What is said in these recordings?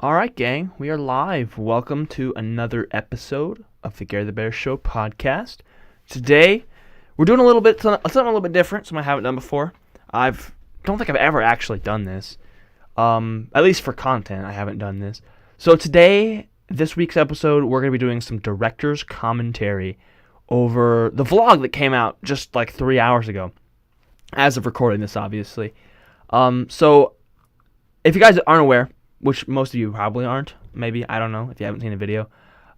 Alright, gang, we are live. Welcome to another episode of the GareTheBear Show podcast. Today, we're doing something a little bit different, something I haven't done before. Don't think I've ever actually done this. At least for content, I haven't done this. So today, this week's episode, we're going to be doing some director's commentary over the vlog that came out just like 3 hours ago. As of recording this, obviously. So, if you guys aren't aware, which most of you probably aren't, maybe, I don't know, if you haven't seen the video.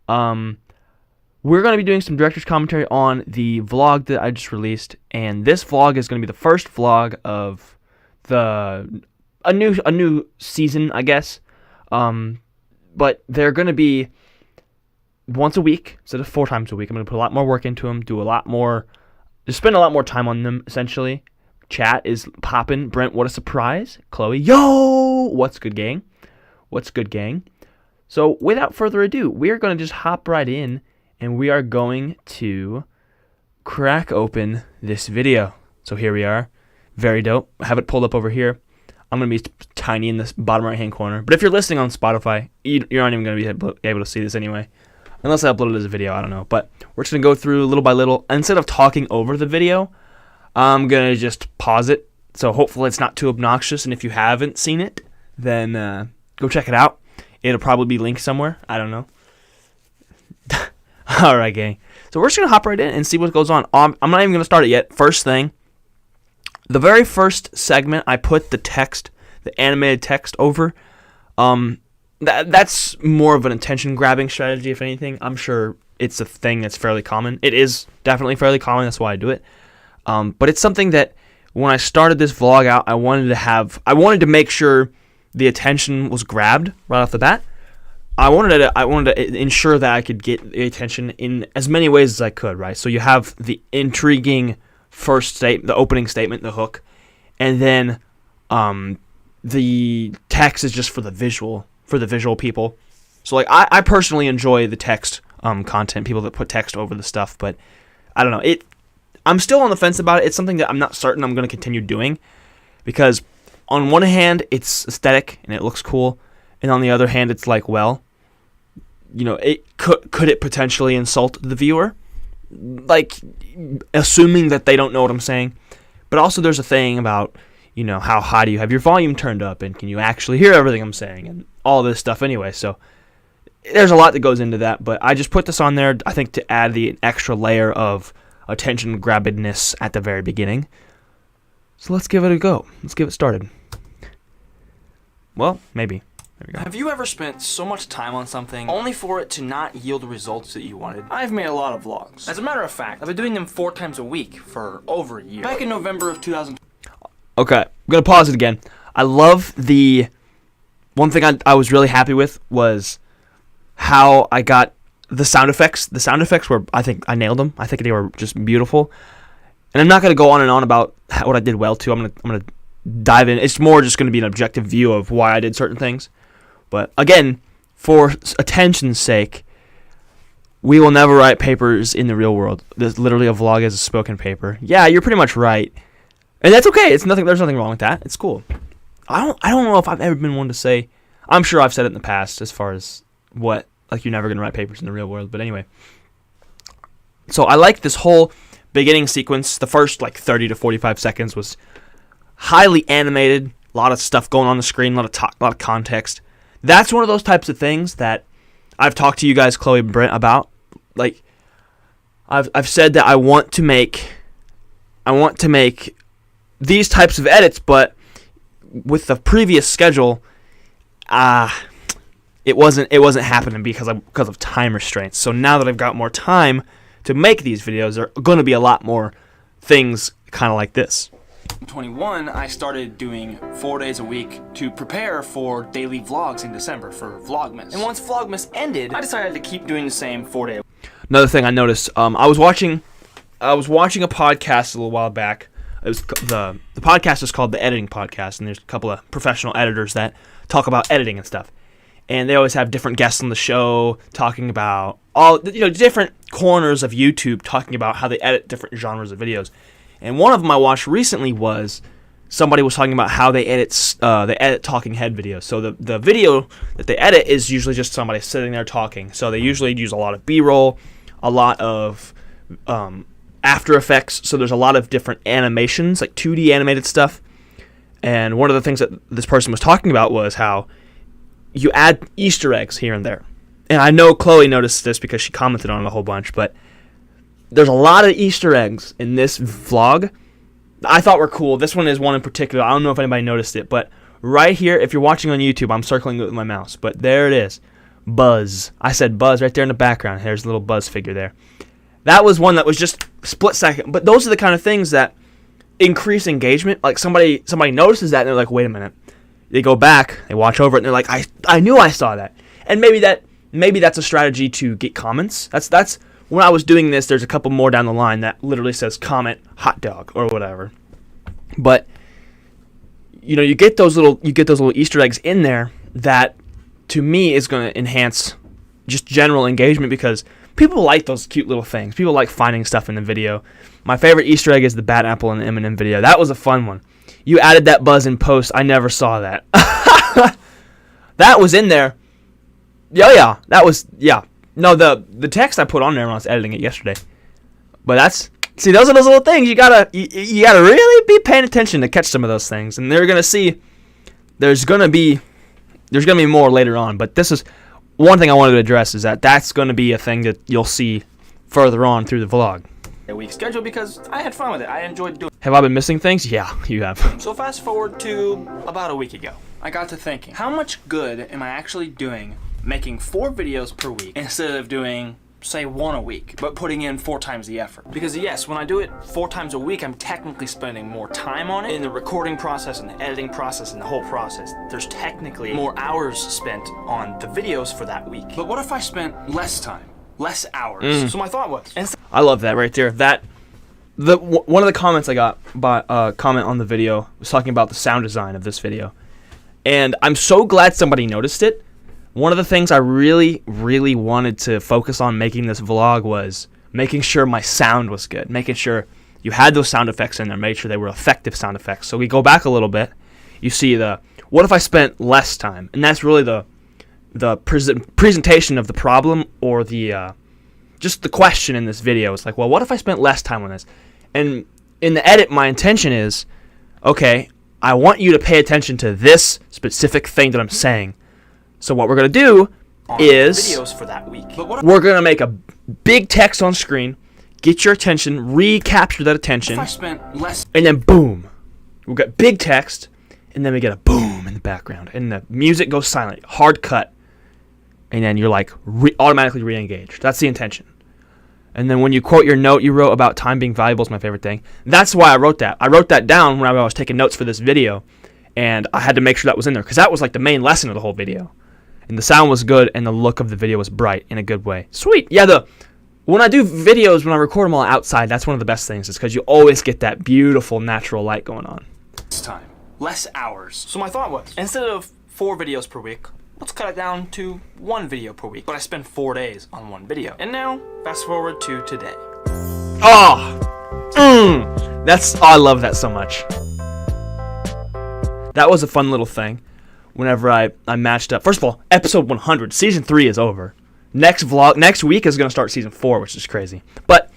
We're going to be doing some director's commentary on the vlog that I just released, and this vlog is going to be the first vlog of a new season, I guess. But they're going to be once a week instead of 4 times a week. I'm going to put a lot more work into them, just spend a lot more time on them, essentially. Chat is popping. Brent, what a surprise. Chloe, yo! What's good, gang? What's good, gang? So, without further ado, we are going to just hop right in, and we are going to crack open this video. So here we are. Very dope. I have it pulled up over here. I'm going to be tiny in this bottom right-hand corner. But if you're listening on Spotify, you're not even going to be able to see this anyway. Unless I upload it as a video, I don't know. But we're just going to go through little by little. Instead of talking over the video, I'm going to just pause it. So hopefully it's not too obnoxious. And if you haven't seen it, then go check it out. It'll probably be linked somewhere. I don't know. All right, gang. So we're just going to hop right in and see what goes on. I'm not even going to start it yet. First thing, the very first segment, I put the text, the animated text over. That's more of an attention-grabbing strategy, if anything. I'm sure it's a thing that's fairly common. It is definitely fairly common. That's why I do it. But it's something that when I started this vlog out, I wanted to make sure the attention was grabbed right off the bat. I wanted to ensure that I could get the attention in as many ways as I could, right? So you have the intriguing the opening statement, the hook, and then the text is just for the visual people. So like I personally enjoy the text content, people that put text over the stuff, but I don't know. I'm still on the fence about it. It's something that I'm not certain I'm going to continue doing because on one hand, it's aesthetic and it looks cool, and on the other hand, it's like, well, it could it potentially insult the viewer? Like, assuming that they don't know what I'm saying. But also there's a thing about, how high do you have your volume turned up, and can you actually hear everything I'm saying, and all this stuff anyway. So there's a lot that goes into that, but I just put this on there, I think, to add the extra layer of attention grabbedness at the very beginning. So let's give it a go. Let's get it started. Well, maybe. There we go. Have you ever spent so much time on something only for it to not yield the results that you wanted? I've made a lot of vlogs. As a matter of fact, I've been doing them 4 times a week for over a year. Back in November of 2000. Okay, I'm going to pause it again. I love one thing I was really happy with was how I got the sound effects. The sound effects I think I nailed them. I think they were just beautiful. And I'm not going to go on and on about what I did well, too. I'm going to dive in. It's more just going to be an objective view of why I did certain things. But again, for attention's sake, we will never write papers in the real world. There's literally a vlog as a spoken paper. Yeah, you're pretty much right. And that's okay. There's nothing wrong with that. It's cool. I don't know if I've ever been one to say, I'm sure I've said it in the past as far as you're never going to write papers in the real world. But anyway. So I like this whole beginning sequence. The first 30 to 45 seconds was highly animated. A lot of stuff going on the screen, a lot of context. That's one of those types of things that I've talked to you guys, Chloe and Brent, about. Like, I've said that I want to make these types of edits, but with the previous schedule, it wasn't happening because of time restraints. So now that I've got more time to make these videos, there are going to be a lot more things kind of like this. 21, I started doing 4 days a week to prepare for daily vlogs in December for Vlogmas. And once Vlogmas ended, I decided to keep doing the same 4 day. Another thing I noticed, I was watching a podcast a little while back. It was the podcast is called The Editing Podcast, and there's a couple of professional editors that talk about editing and stuff. And they always have different guests on the show talking about all different corners of YouTube, talking about how they edit different genres of videos. And one of them I watched recently was somebody was talking about how they edit talking head videos. So the video that they edit is usually just somebody sitting there talking. So they usually use a lot of B-roll, a lot of After Effects. So there's a lot of different animations, like 2D animated stuff. And one of the things that this person was talking about was how you add Easter eggs here and there. And I know Chloe noticed this because she commented on it a whole bunch, but there's a lot of Easter eggs in this vlog I thought were cool. This one is one in particular. I don't know if anybody noticed it, but right here, if you're watching on YouTube, I'm circling it with my mouse, but there it is. Buzz. I said Buzz right there in the background. There's a little Buzz figure there. That was one that was just split second, but those are the kind of things that increase engagement. Like somebody notices that and they're like, wait a minute. They go back, they watch over it, and they're like, I knew I saw that. And maybe that's a strategy to get comments. That's when I was doing this, there's a couple more down the line that literally says comment hot dog or whatever. But you get those little Easter eggs in there that to me is going to enhance just general engagement because people like those cute little things. People like finding stuff in the video. My favorite Easter egg is the Bat Apple in the Eminem video. That was a fun one. You added that Buzz in post. I never saw that. That was in there. Yeah. That was, yeah. No, the text I put on there when I was editing it yesterday. But those are those little things. You gotta really be paying attention to catch some of those things. And they're gonna see there's gonna be more later on. But this is one thing I wanted to address is that's gonna be a thing that you'll see further on through the vlog. A week schedule because I had fun with it. I enjoyed doing it. Have I been missing things? Yeah, you have. So fast forward to about a week ago. I got to thinking, how much good am I actually doing making 4 videos per week instead of doing, say, 1 a week, but putting in 4 times the effort? Because yes, when I do it 4 times a week, I'm technically spending more time on it in the recording process and the editing process and the whole process. There's technically more hours spent on the videos for that week. But what if I spent less time? Less hours. So my thought was, I love that right there. One of the comments I got by comment on the video was talking about the sound design of this video, and I'm so glad somebody noticed it. One of the things I really, really wanted to focus on making this vlog was making sure my sound was good, making sure you had those sound effects in there, made sure they were effective sound effects. So we go back a little bit, you see what if I spent less time, and that's really the presentation of the problem or just the question in this video. It's like, well, what if I spent less time on this? And in the edit, my intention is, okay, I want you to pay attention to this specific thing that I'm saying. So what we're going to do is videos for that week. We're going to make a big text on screen, get your attention, recapture that attention, if I spent less, and then boom. We've got big text, and then we get a boom in the background, and the music goes silent, hard cut. And then you're like automatically re-engaged. That's the intention. And then when you quote your note you wrote about time being valuable is my favorite thing. That's why I wrote that. I wrote that down when I was taking notes for this video. And I had to make sure that was in there. Because that was like the main lesson of the whole video. And the sound was good and the look of the video was bright in a good way. Sweet. Yeah, when I do videos, when I record them all outside, that's one of the best things. Is because you always get that beautiful natural light going on. Less time. Less hours. So my thought was, instead of 4 videos per week, let's cut it down to 1 video per week. But I spend 4 days on 1 video. And now, fast forward to today. I love that so much. That was a fun little thing. Whenever I matched up. First of all, episode 100, season 3 is over. Next week is going to start season 4, which is crazy. But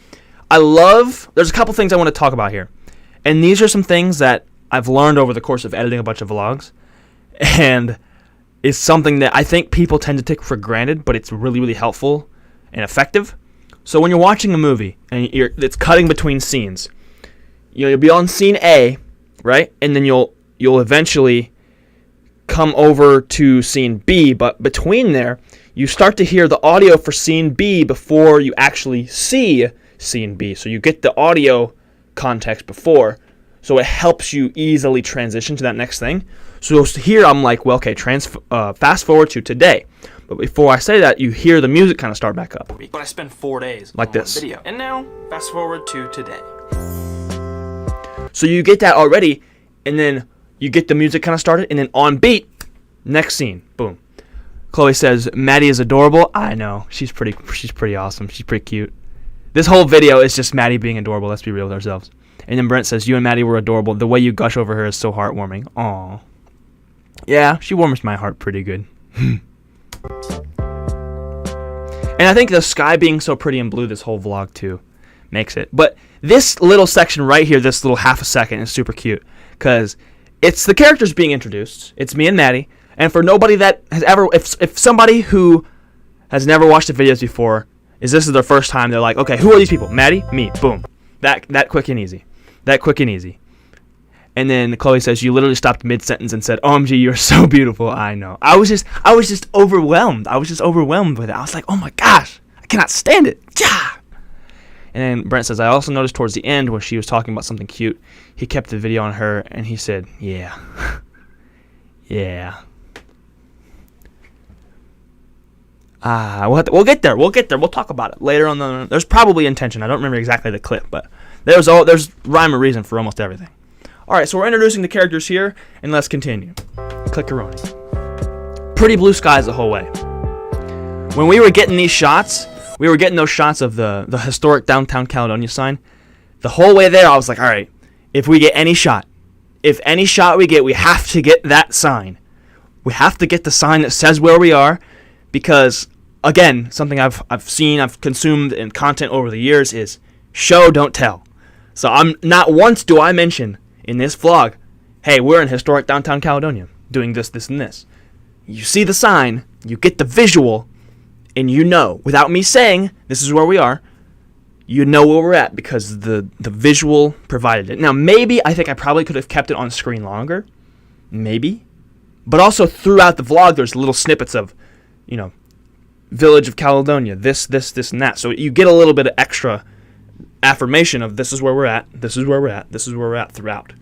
there's a couple things I want to talk about here. And these are some things that I've learned over the course of editing a bunch of vlogs. And is something that I think people tend to take for granted, but it's really, really helpful and effective. So when you're watching a movie and it's cutting between scenes, you'll be on scene A, right? And then you'll eventually come over to scene B, but between there, you start to hear the audio for scene B before you actually see scene B. So you get the audio context before, so it helps you easily transition to that next thing. So here I'm like, well, okay, fast forward to today. But before I say that, you hear the music kind of start back up. But I spend 4 days like on this. One video. And now, fast forward to today. So you get that already, and then you get the music kind of started, and then on beat, next scene, boom. Chloe says, Maddie is adorable. I know, she's pretty awesome. She's pretty cute. This whole video is just Maddie being adorable. Let's be real with ourselves. And then Brent says, "You and Maddie were adorable. The way you gush over her is so heartwarming." Aw. Yeah, she warms my heart pretty good. And I think the sky being so pretty and blue this whole vlog too makes it. But this little section right here, this little half a second, is super cute because it's the characters being introduced. It's me and Maddie. And for nobody that has ever, if somebody who has never watched the videos before, this is their first time, they're like, okay, who are these people? Maddie, me, boom. That quick and easy. That quick and easy. And then Chloe says, "You literally stopped mid-sentence and said, 'OMG, you're so beautiful.'" I know. I was just overwhelmed. I was just overwhelmed with it. I was like, oh my gosh, I cannot stand it. Yeah. And then Brent says, "I also noticed towards the end when she was talking about something cute, he kept the video on her and he said, yeah. Yeah. We'll get there. We'll talk about it later on. There's probably intention. I don't remember exactly the clip, but there's rhyme or reason for almost everything. All right, so we're introducing the characters here, and let's continue. Clickeroni. Pretty blue skies the whole way. When we were getting these shots, we were getting those shots of the historic downtown Caledonia sign. The whole way there, I was like, all right, if we get any shot, we have to get that sign. We have to get the sign that says where we are, because again, something I've consumed in content over the years is show, don't tell. So not once do I mention in this vlog, hey, we're in historic downtown Caledonia doing this, this, and this. You see the sign, you get the visual, and you know, without me saying this is where we are, you know where we're at because the visual provided it. Now, maybe I think I probably could have kept it on screen longer. Maybe. But also throughout the vlog, there's little snippets of, Village of Caledonia, this, and that. So you get a little bit of extra affirmation of this is where we're at, this is where we're at, this is where we're at throughout.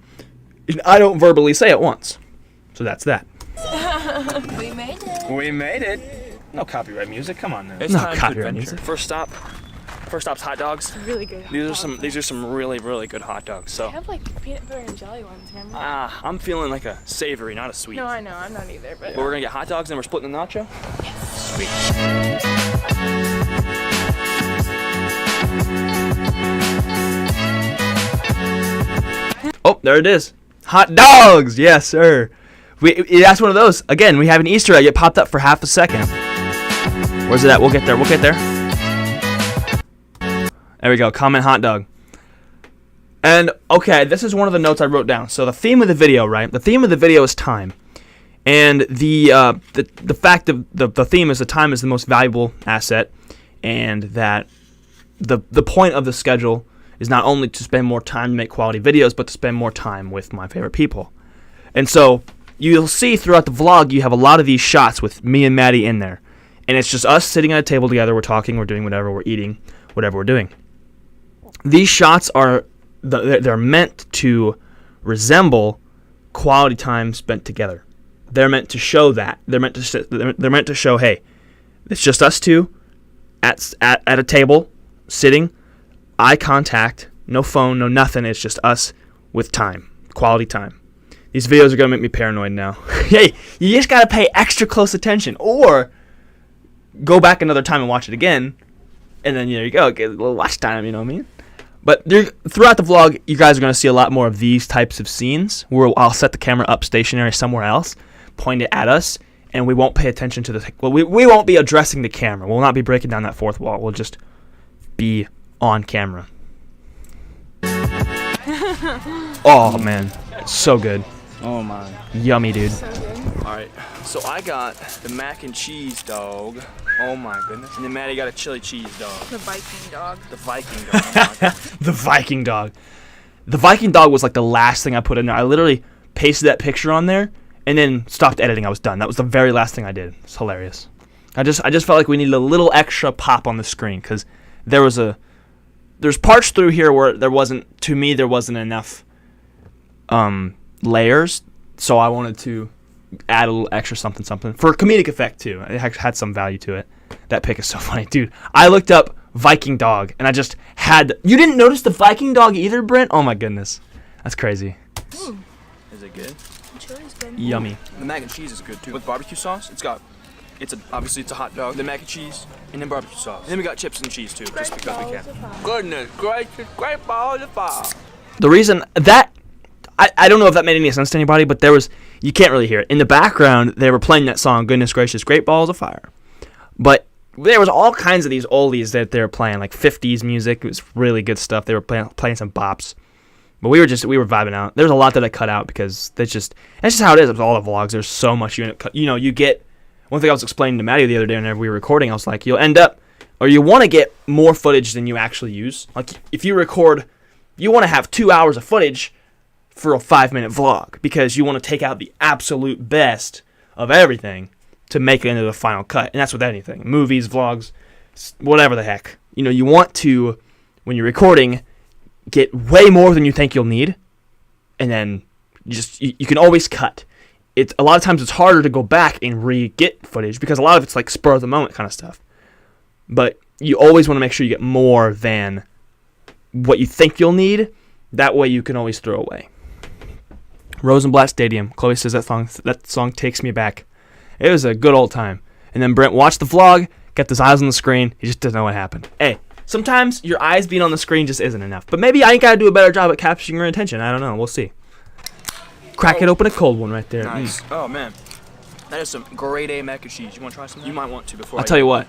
I don't verbally say it once. So that's that. We made it. We made it. No copyright music. Come on now. It's not copyright music. First stop's hot dogs. It's really good. These are some really, really good hot dogs. So I have like peanut butter and jelly ones, remember? I'm feeling like a savory, not a sweet. No, I know, I'm not either, but we're gonna get hot dogs and we're splitting the nacho? yes. Sweet. Oh, there it is. Hot dogs! Yes, sir. That's one of those. Again, we have an Easter egg. It popped up for half a second. Where's it at? We'll get there. There we go. Comment hot dog. And, okay, this is one of the notes I wrote down. So the theme of the video, right? The theme of the video is time. And the fact of the theme is the time is the most valuable asset. And that the point of the schedule is not only to spend more time to make quality videos, but to spend more time with my favorite people. And so you'll see throughout the vlog, you have a lot of these shots with me and Maddie in there. And it's just us sitting at a table together, we're talking, we're doing whatever, we're eating, whatever we're doing. These shots they're meant to resemble quality time spent together. They're meant to show that. They're meant to show, hey, it's just us two at a table, sitting, eye contact, no phone, no nothing. It's just us with time, quality time. These videos are going to make me paranoid now. Hey, you just got to pay extra close attention or go back another time and watch it again. And then there you go, get a little watch time, you know what I mean? But throughout the vlog, you guys are going to see a lot more of these types of scenes where I'll set the camera up stationary somewhere else, point it at us, and we won't pay attention to we won't be addressing the camera. We'll not be breaking down that fourth wall. We'll just be on camera. Oh, man. It's so good. Oh my. Yummy, dude. So good. Alright, so I got the mac and cheese dog. Oh my goodness. And then Maddie got a chili cheese dog. The Viking dog. The Viking dog. Oh my goodness. The Viking dog. The Viking dog was like the last thing I put in there. I literally pasted that picture on there and then stopped editing. I was done. That was the very last thing I did. It's hilarious. I just felt like we needed a little extra pop on the screen because there's parts through here where there wasn't enough layers, so I wanted to add a little extra something for comedic effect too. It had some value to it. That pic is so funny, dude. I looked up Viking dog and I just had. You didn't notice the Viking dog either, Brent? Oh my goodness, that's crazy. Ooh, Is it good? the chili's good. Yummy. The mac and cheese is good too. With barbecue sauce, obviously it's a hot dog. The mac and cheese and then barbecue sauce. And then we got chips and cheese too, just because we can. Balls of fire. Goodness gracious, great balls of fire. The reason that I don't know if that made any sense to anybody, but you can't really hear it. In the background, they were playing that song, Goodness Gracious, Great Balls of Fire. But there was all kinds of these oldies that they were playing, like 50s music. It was really good stuff. They were playing some bops. But we were vibing out. There's a lot that I cut out because that's just how it is with all the vlogs. There's so much you get. One thing I was explaining to Maddie the other day whenever we were recording, I was like, you'll end up, or you want to get more footage than you actually use. Like if you record, you want to have 2 hours of footage for a 5-minute vlog because you want to take out the absolute best of everything to make it into the final cut. And that's with anything. Movies, vlogs, whatever the heck. You want to, when you're recording, get way more than you think you'll need. And then you can always cut. A lot of times it's harder to go back and re-get footage because a lot of it's like spur of the moment kind of stuff. But you always want to make sure you get more than what you think you'll need. That way you can always throw away. Rosenblatt Stadium. Chloe says that song takes me back. It was a good old time. And then Brent watched the vlog, kept his eyes on the screen. He just doesn't know what happened. Hey, sometimes your eyes being on the screen just isn't enough. But maybe I got to do a better job at capturing your attention. I don't know. We'll see. Crack it open, a cold one right there. Nice. Oh, man. That is some grade A mac and cheese. You want to try some? You might want to before I'll tell you what.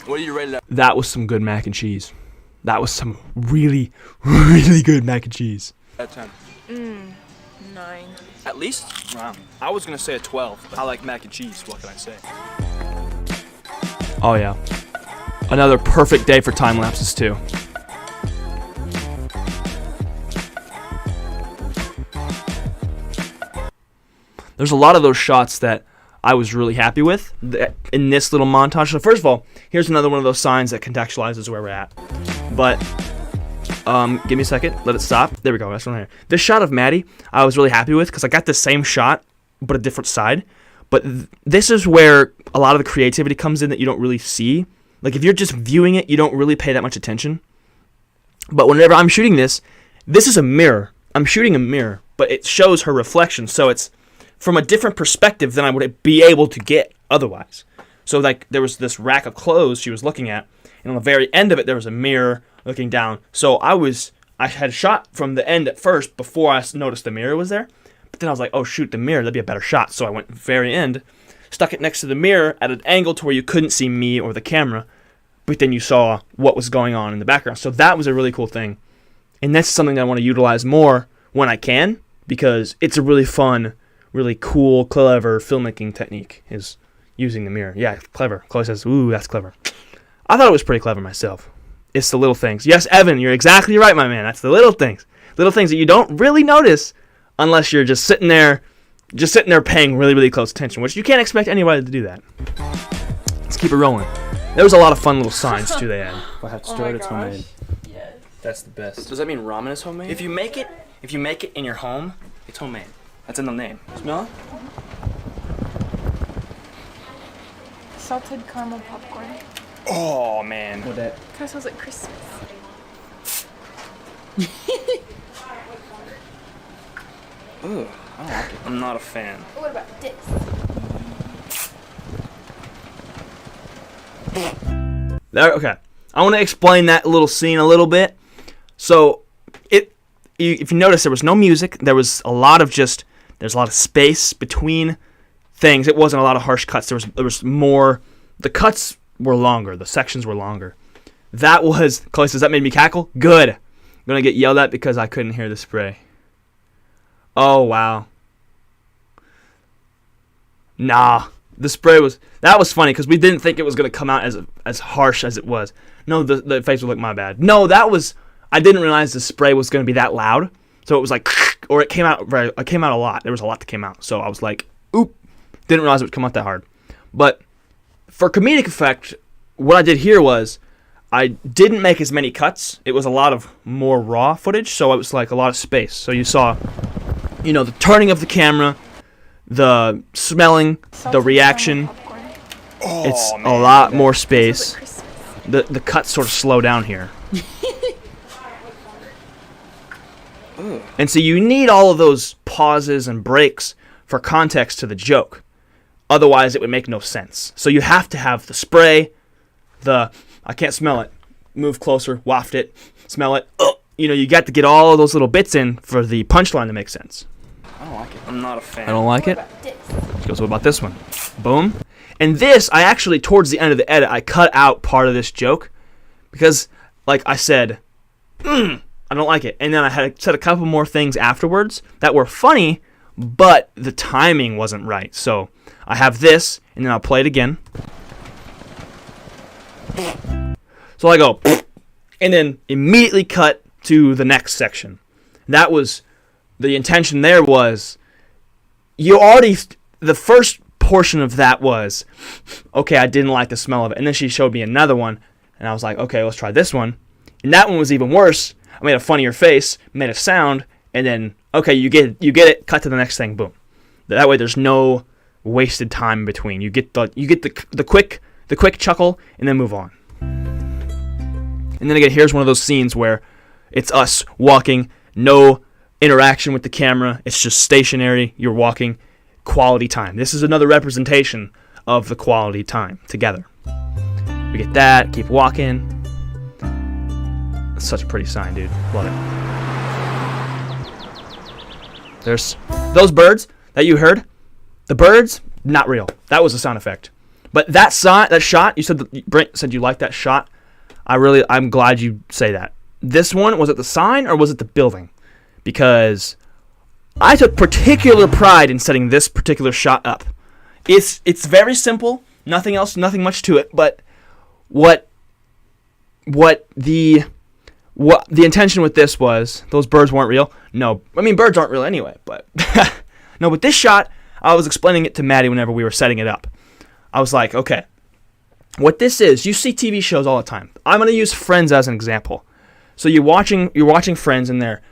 What are you ready to... That was some good mac and cheese. That was some really, really good mac and cheese. At 10. 9. At least? Wow. I was going to say a 12, but I like mac and cheese. What can I say? Oh, yeah. Another perfect day for time lapses, too. There's a lot of those shots that I was really happy with in this little montage. So first of all, here's another one of those signs that contextualizes where we're at. But give me a second. Let it stop. There we go. That's one here. This shot of Maddie, I was really happy with because I got the same shot, but a different side. But this is where a lot of the creativity comes in that you don't really see. Like if you're just viewing it, you don't really pay that much attention. But whenever I'm shooting this is a mirror. I'm shooting a mirror, but it shows her reflection. So it's from a different perspective than I would be able to get otherwise. So like there was this rack of clothes she was looking at, and on the very end of it there was a mirror looking down. So I had shot from the end at first before I noticed the mirror was there. But then I was like, oh shoot, the mirror, that'd be a better shot. So I went very end, stuck it next to the mirror at an angle to where you couldn't see me or the camera, but then you saw what was going on in the background. So that was a really cool thing. And that's something that I want to utilize more when I can, because it's a really fun, really cool, clever filmmaking technique is using the mirror. Yeah, clever. Chloe says, ooh, that's clever. I thought it was pretty clever myself. It's the little things. Yes, Evan, you're exactly right, my man. That's the little things. Little things that you don't really notice unless you're just sitting there paying really, really close attention, which you can't expect anybody to do that. Let's keep it rolling. There was a lot of fun little signs, too, they had. If I have to stir it, it's homemade. Yes. That's the best. Does that mean ramen is homemade? If you make it in your home, it's homemade. That's in the name. Smell it? Salted caramel popcorn. Oh, man. What that? Kind of smells like Christmas. Ugh, I don't like it. I'm not a fan. What about this? There, okay. I want to explain that little scene a little bit. So, if you notice, there was no music. There's a lot of space between things. It wasn't a lot of harsh cuts. There was more. The cuts were longer. The sections were longer. That was, Chloe says, that made me cackle? Good. I'm going to get yelled at because I couldn't hear the spray. Oh, wow. Nah. The spray that was funny because we didn't think it was going to come out as harsh as it was. No, the face would look my bad. No, I didn't realize the spray was going to be that loud. So it was like, or it came out a lot. There was a lot that came out. So I was like, oop, didn't realize it would come out that hard. But for comedic effect, what I did here was I didn't make as many cuts. It was a lot of more raw footage. So it was like a lot of space. So you saw, the turning of the camera, the smelling, the reaction. It's a lot more space. The cuts sort of slow down here. And so you need all of those pauses and breaks for context to the joke. Otherwise, it would make no sense. So you have to have the spray, I can't smell it. Move closer, waft it, smell it. you got to get all those little bits in for the punchline to make sense. I don't like it. I'm not a fan. I don't like it. About this. She goes, what about this one? Boom. And this, I actually, towards the end of the edit, I cut out part of this joke because, like I said, I don't like it. And then I had said a couple more things afterwards that were funny, but the timing wasn't right. So I have this, and then I'll play it again. So I go, and then immediately cut to the next section. That was, the intention there was, the first portion of that was, okay, I didn't like the smell of it. And then she showed me another one, and I was like, okay, let's try this one. And that one was even worse. I made a funnier face, made a sound, and then, okay, you get it, cut to the next thing, boom. That way there's no wasted time in between. You get the quick chuckle, and then move on. And then again, here's one of those scenes where it's us walking, no interaction with the camera, it's just stationary, you're walking, quality time. This is another representation of the quality time together. We get that, keep walking. It's such a pretty sign, dude. Love it. There's those birds that you heard. The birds, not real. That was a sound effect. But that shot, you said Brent said you liked that shot. I'm glad you say that. This one, was it the sign or was it the building? Because I took particular pride in setting this particular shot up. It's very simple, nothing else, nothing much to it. But what the intention with this was, those birds weren't real. No, I mean birds aren't real anyway. But no, with this shot, I was explaining it to Maddie whenever we were setting it up. I was like, okay, what this is, you see TV shows all the time. I'm gonna use Friends as an example. So you're watching Friends, and they're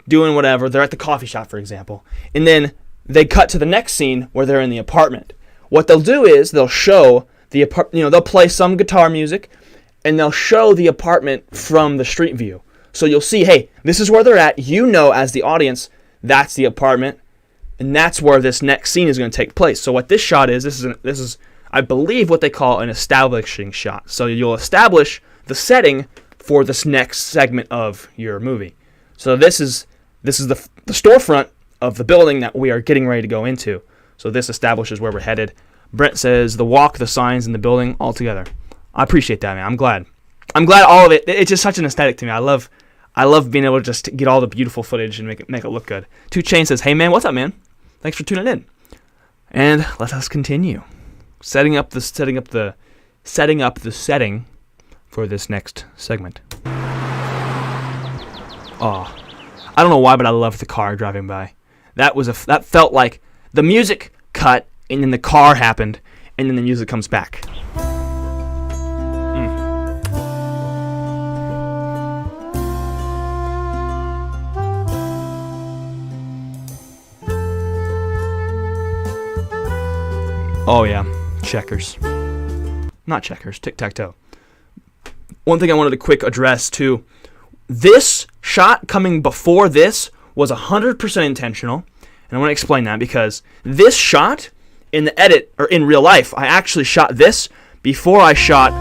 doing whatever. They're at the coffee shop, for example, and then they cut to the next scene where they're in the apartment. What they'll do is they'll show the they'll play some guitar music, and they'll show the apartment from the street view. So you'll see, hey, this is where they're at. As the audience, that's the apartment, and that's where this next scene is going to take place. So what this shot is, this is I believe what they call an establishing shot. So you'll establish the setting for this next segment of your movie. So this is the storefront of the building that we are getting ready to go into. So this establishes where we're headed. Brent says the walk, the signs, and the building all together. I appreciate that, man. I'm glad all of it. It's just such an aesthetic to me. I love being able to just get all the beautiful footage and make it look good. 2 Chain says, "Hey man, what's up, man? Thanks for tuning in." And let us continue setting up the setting for this next segment. Oh, I don't know why, but I love the car driving by. That felt like the music cut, and then the car happened, and then the music comes back. Oh yeah, checkers. Not checkers, tic-tac-toe. One thing I wanted to quick address too. This shot coming before this was 100% intentional. And I want to explain that because this shot in the edit, or in real life, I actually shot this before I shot,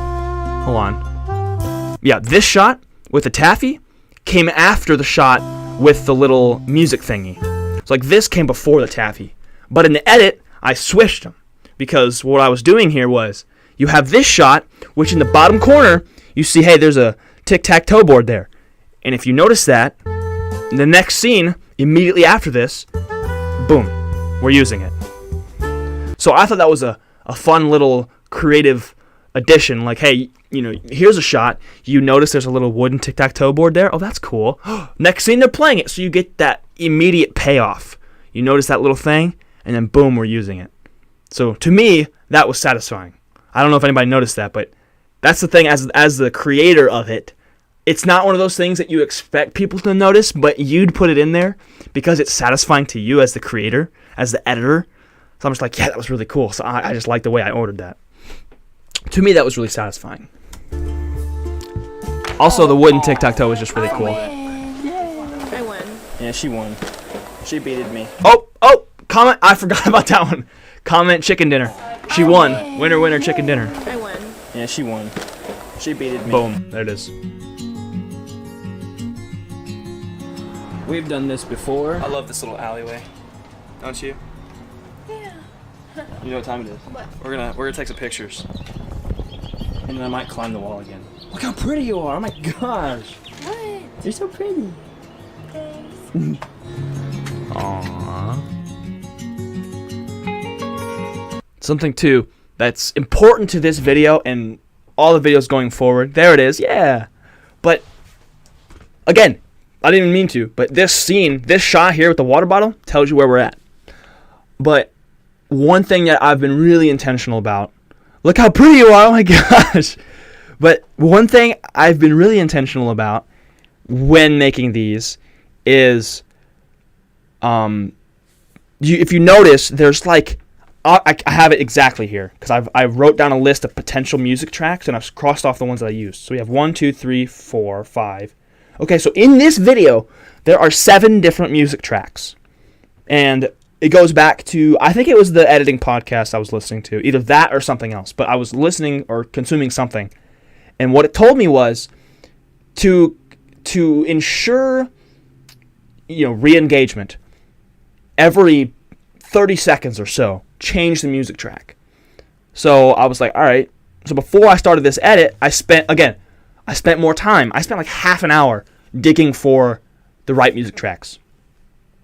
hold on. Yeah, this shot with the taffy came after the shot with the little music thingy. So like this came before the taffy. But in the edit, I switched them. Because what I was doing here was, you have this shot, which in the bottom corner, you see, hey, there's a tic-tac-toe board there. And if you notice that, in the next scene, immediately after this, boom, we're using it. So I thought that was a fun little creative addition. Like, hey, here's a shot. You notice there's a little wooden tic-tac-toe board there. Oh, that's cool. Next scene, they're playing it. So you get that immediate payoff. You notice that little thing, and then boom, we're using it. So to me, that was satisfying. I don't know if anybody noticed that, but that's the thing, as the creator of it, it's not one of those things that you expect people to notice, but you'd put it in there because it's satisfying to you as the creator, as the editor. So I'm just like, yeah, that was really cool. So I just like the way I ordered that. To me, that was really satisfying. Also, the wooden tic-tac-toe was just really cool. I win. Yeah, she won. She beated me. Oh, comment. I forgot about that one. Comment chicken dinner. She won. Winner, winner, chicken dinner. I win. Yeah, she won. She beated me. Boom. There it is. We've done this before. I love this little alleyway. Don't you? Yeah. You know what time it is? What? We're gonna take some pictures. And then I might climb the wall again. Look how pretty you are. Oh my gosh. What? You're so pretty. Thanks. Aww. Something too that's important to this video and all the videos going forward. There it is. Yeah. But again, I didn't even mean to, but this scene, this shot here with the water bottle tells you where we're at. But one thing that I've been really intentional about, look how pretty you are, oh my gosh. But one thing I've been really intentional about when making these is, if you notice, there's like, I have it exactly here because I wrote down a list of potential music tracks and I've crossed off the ones that I used. So we have 1, 2, 3, 4, 5. Okay, so in this video, there are 7 different music tracks. And it goes back to, I think it was the editing podcast I was listening to. Either that or something else. But I was listening or consuming something. And what it told me was to ensure, re-engagement, every 30 seconds or so, change the music track. So I was like, all right. So before I started this edit, I spent more time. I spent like half an hour digging for the right music tracks.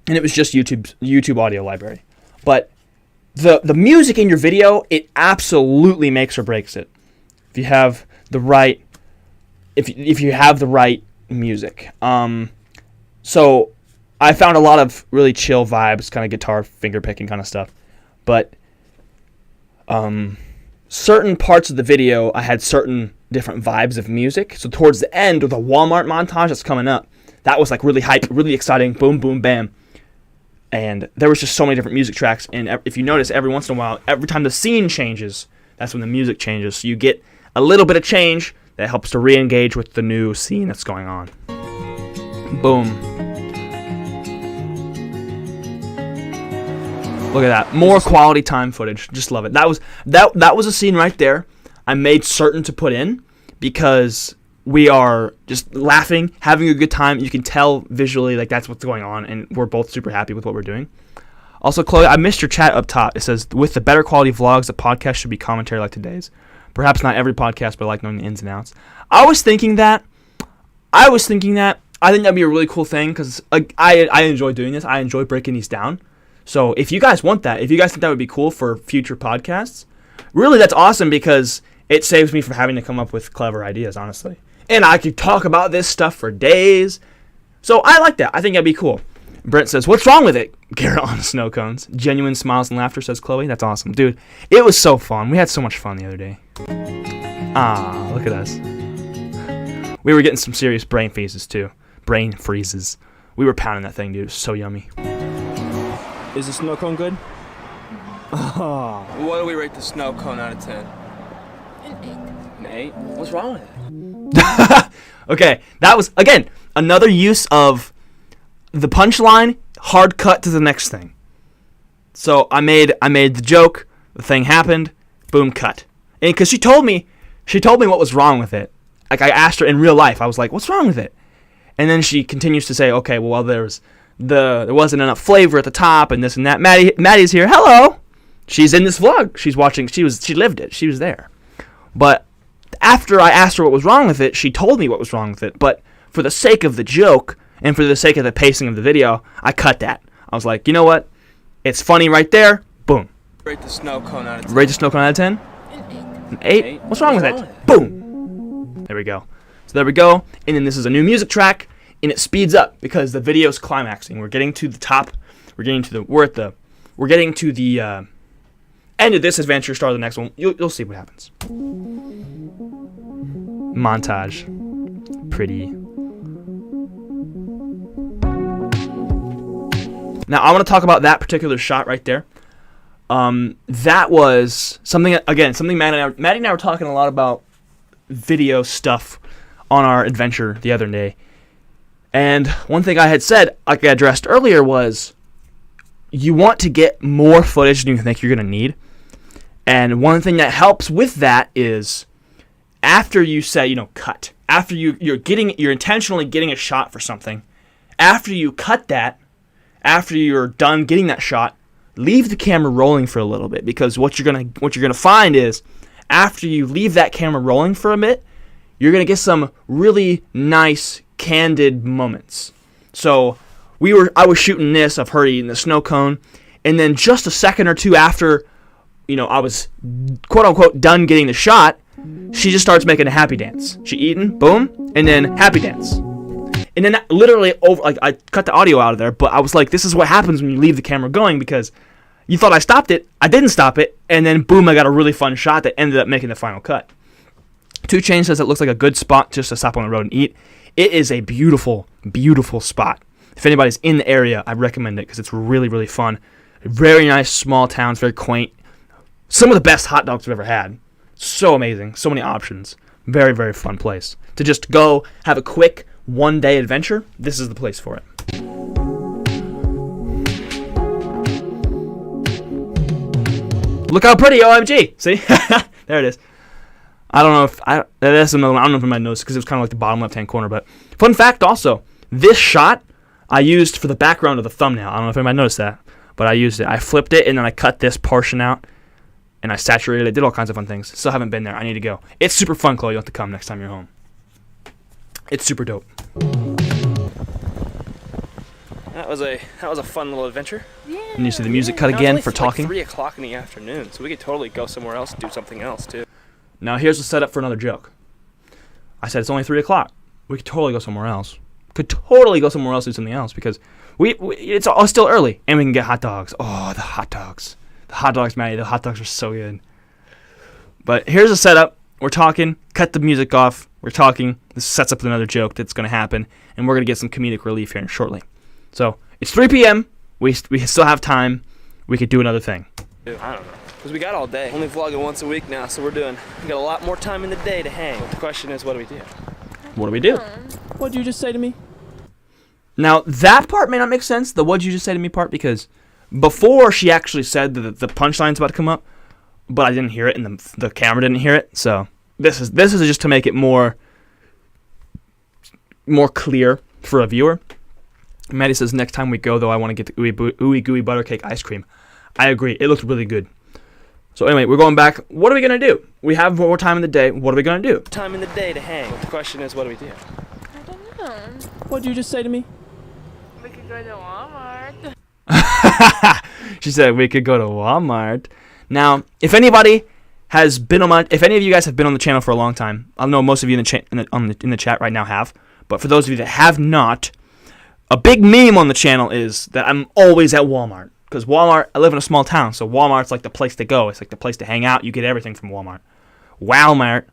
And it was just YouTube audio library. But the music in your video, it absolutely makes or breaks it. If you have the right music. So I found a lot of really chill vibes, kind of guitar finger picking kind of stuff. But certain parts of the video, I had certain different vibes of music. So towards the end, with the Walmart montage that's coming up, that was like really hype, really exciting, boom, boom, bam. And there was just so many different music tracks. And if you notice, every once in a while, every time the scene changes, that's when the music changes. So you get a little bit of change that helps to re-engage with the new scene that's going on. Boom. Look at that. More quality time footage. Just love it. That was a scene right there I made certain to put in because we are just laughing, having a good time. You can tell visually like that's what's going on, and we're both super happy with what we're doing. Also, Chloe, I missed your chat up top. It says, with the better quality vlogs, a podcast should be commentary like today's. Perhaps not every podcast, but I like knowing the ins and outs. I was thinking that. I think that'd be a really cool thing because I enjoy doing this. I enjoy breaking these down. So if you guys want that, if you guys think that would be cool for future podcasts, really that's awesome because it saves me from having to come up with clever ideas, honestly. And I could talk about this stuff for days. So I like that. I think that'd be cool. Brent says, what's wrong with it? Garrett on the snow cones. Genuine smiles and laughter, says Chloe. That's awesome. Dude, it was so fun. We had so much fun the other day. Ah, look at us. We were getting some serious brain freezes, too. Brain freezes. We were pounding that thing, dude. It was so yummy. Is the snow cone good? Oh. What do we rate the snow cone out of 10? An 8. An 8? What's wrong with it? Okay, that was, again, another use of the punchline, hard cut to the next thing. So I made the joke, the thing happened, boom, cut. And because she told me what was wrong with it. Like I asked her in real life, I was like, what's wrong with it? And then she continues to say, okay, well there wasn't enough flavor at the top and this and that. Maddie's here. Hello. She's in this vlog. She's watching. She lived it. She was there. But after I asked her what was wrong with it, she told me what was wrong with it. But for the sake of the joke and for the sake of the pacing of the video, I cut that. I was like, you know what? It's funny right there. Boom. Rate the snow cone out of 10. Rate the snow cone out of 10? An 8. An 8? What's wrong with it? Boom. There we go. So there we go. And then this is a new music track, and it speeds up because the video's climaxing. We're getting to the top. We're getting to the end of this adventure, start of the next one. You'll see what happens. Montage. Pretty. Now, I want to talk about that particular shot right there. That was something, again, Maddie and I were talking a lot about video stuff on our adventure the other day. And one thing I had said, like I addressed earlier, was you want to get more footage than you think you're going to need. And one thing that helps with that is after you say, cut, after you're intentionally getting a shot for something, after you cut that, after you're done getting that shot, leave the camera rolling for a little bit, because what you're gonna find is after you leave that camera rolling for a bit, you're gonna get some really nice candid moments. So I was shooting this of her eating the snow cone, and then just a second or two after, I was quote unquote done getting the shot, she just starts making a happy dance. She eating, boom, and then happy dance. And then literally I cut the audio out of there, but I was like, this is what happens when you leave the camera going, because you thought I stopped it, I didn't stop it, and then boom, I got a really fun shot that ended up making the final cut. 2 Chainz says it looks like a good spot just to stop on the road and eat. It is a beautiful, beautiful spot. If anybody's in the area, I recommend it because it's really, really fun. Very nice, small towns, very quaint. Some of the best hot dogs I've ever had. So amazing, so many options. Very, very fun place. To just go have a quick one-day adventure, this is the place for it. Look how pretty, OMG! See? There it is. I don't know if I don't know if my notes because it was kind of like the bottom left-hand corner. But fun fact also, this shot I used for the background of the thumbnail. I don't know if anybody noticed that, but I used it. I flipped it and then I cut this portion out and I saturated it. Did all kinds of fun things. Still haven't been there. I need to go. It's super fun, Chloe. You'll have to come next time you're home. It's super dope. That was a fun little adventure. Yeah. And you see the music cut again for talking. Like 3 o'clock in the afternoon, so we could totally go somewhere else and do something else too. Now here's the setup for another joke. I said it's only 3 o'clock. We could totally go somewhere else. Could totally go somewhere else and do something else because it's all still early and we can get hot dogs. Oh, the hot dogs. The hot dogs, Maddie. The hot dogs are so good. But here's the setup. We're talking. Cut the music off. We're talking. This sets up another joke that's going to happen, and we're going to get some comedic relief here shortly. So it's 3 p.m. We still have time. We could do another thing. Dude, I don't know. Because we got all day. Only vlogging once a week now, so we got a lot more time in the day to hang. But the question is, what do we do? What do we do? What'd you just say to me? Now, that part may not make sense, the what'd you just say to me part, because before she actually said that the punchline's about to come up, but I didn't hear it and the camera didn't hear it, so this is just to make it more clear for a viewer. Maddie says, next time we go, though, I want to get the ooey gooey butter cake ice cream. I agree. It looked really good. So anyway, we're going back. What are we going to do? We have more time in the day. What are we going to do? Time in the day to hang. But the question is, what do we do? I don't know. What'd you just say to me? We could go to Walmart. She said we could go to Walmart. Now, if anybody has been if any of you guys have been on the channel for a long time, I know most of you in the chat right now have, but for those of you that have not, a big meme on the channel is that I'm always at Walmart. Because Walmart, I live in a small town, so Walmart's like the place to go. It's like the place to hang out. You get everything from Walmart. Walmart,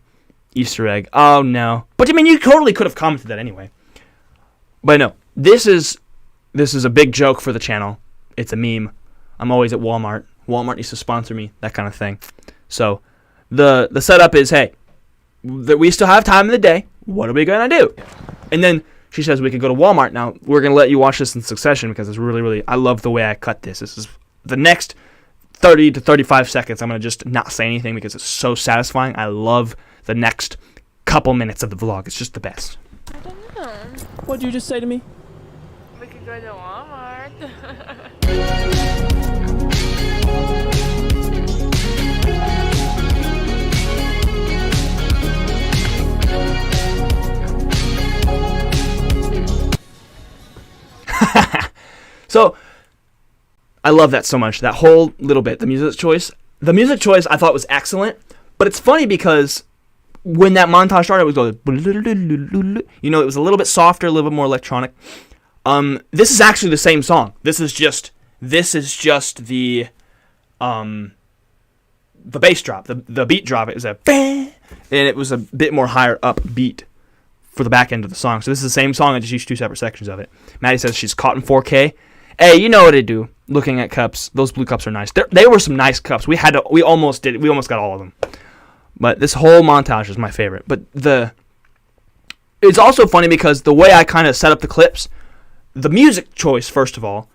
Easter egg. Oh, no. But, I mean, you totally could have commented that anyway. But, no. This is a big joke for the channel. It's a meme. I'm always at Walmart. Walmart needs to sponsor me, that kind of thing. So, the setup is, hey, we still have time in the day. What are we going to do? And then she says we could go to Walmart. Now, we're going to let you watch this in succession because it's really, really, I love the way I cut this. This is the next 30 to 35 seconds. I'm going to just not say anything because it's so satisfying. I love the next couple minutes of the vlog. It's just the best. I don't know. What'd you just say to me? We could go to Walmart. So, I love that so much. That whole little bit, the music choice I thought was excellent. But it's funny because when that montage started, it was going, it was a little bit softer, a little bit more electronic. This is actually the same song. This is just the bass drop, the beat drop. It was and it was a bit more higher up beat for the back end of the song. So this is the same song. I just used 2 separate sections of it. Maddie says she's caught in 4K. Hey, you know what I do. Looking at cups, those blue cups are nice. They were some nice cups. We almost got all of them. But this whole montage is my favorite. But it's also funny because the way I kind of set up the clips, the music choice first of all,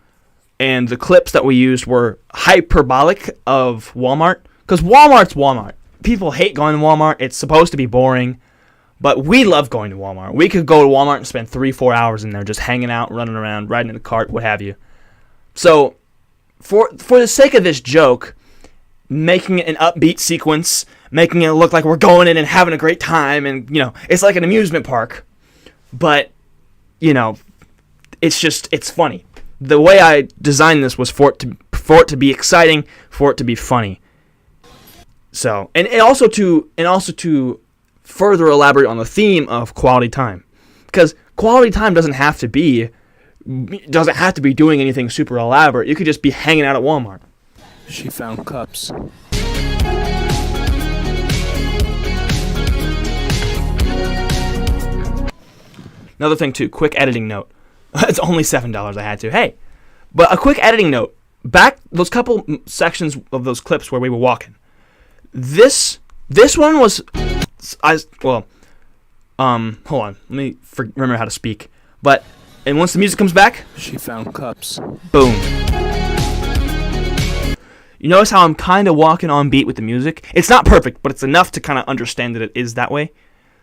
and the clips that we used were hyperbolic of Walmart. Because Walmart's Walmart. People hate going to Walmart. It's supposed to be boring. But we love going to Walmart. We could go to Walmart and spend 3-4 hours in there just hanging out, running around, riding in the cart, what have you. So, for the sake of this joke, making it an upbeat sequence, making it look like we're going in and having a great time, and, it's like an amusement park. But, it's funny. The way I designed this was for it to be exciting, for it to be funny. So, and also to further elaborate on the theme of quality time, because quality time doesn't have to be doing anything super elaborate. You could just be hanging out at Walmart. She found cups. Another thing too, quick editing note. It's only $7. I had to. Hey, but a quick editing note. Back those couple sections of those clips where we were walking. This one was, hold on. Let me remember how to speak. And once the music comes back, she found cups. Boom. You notice how I'm kind of walking on beat with the music? It's not perfect, but it's enough to kind of understand that it is that way.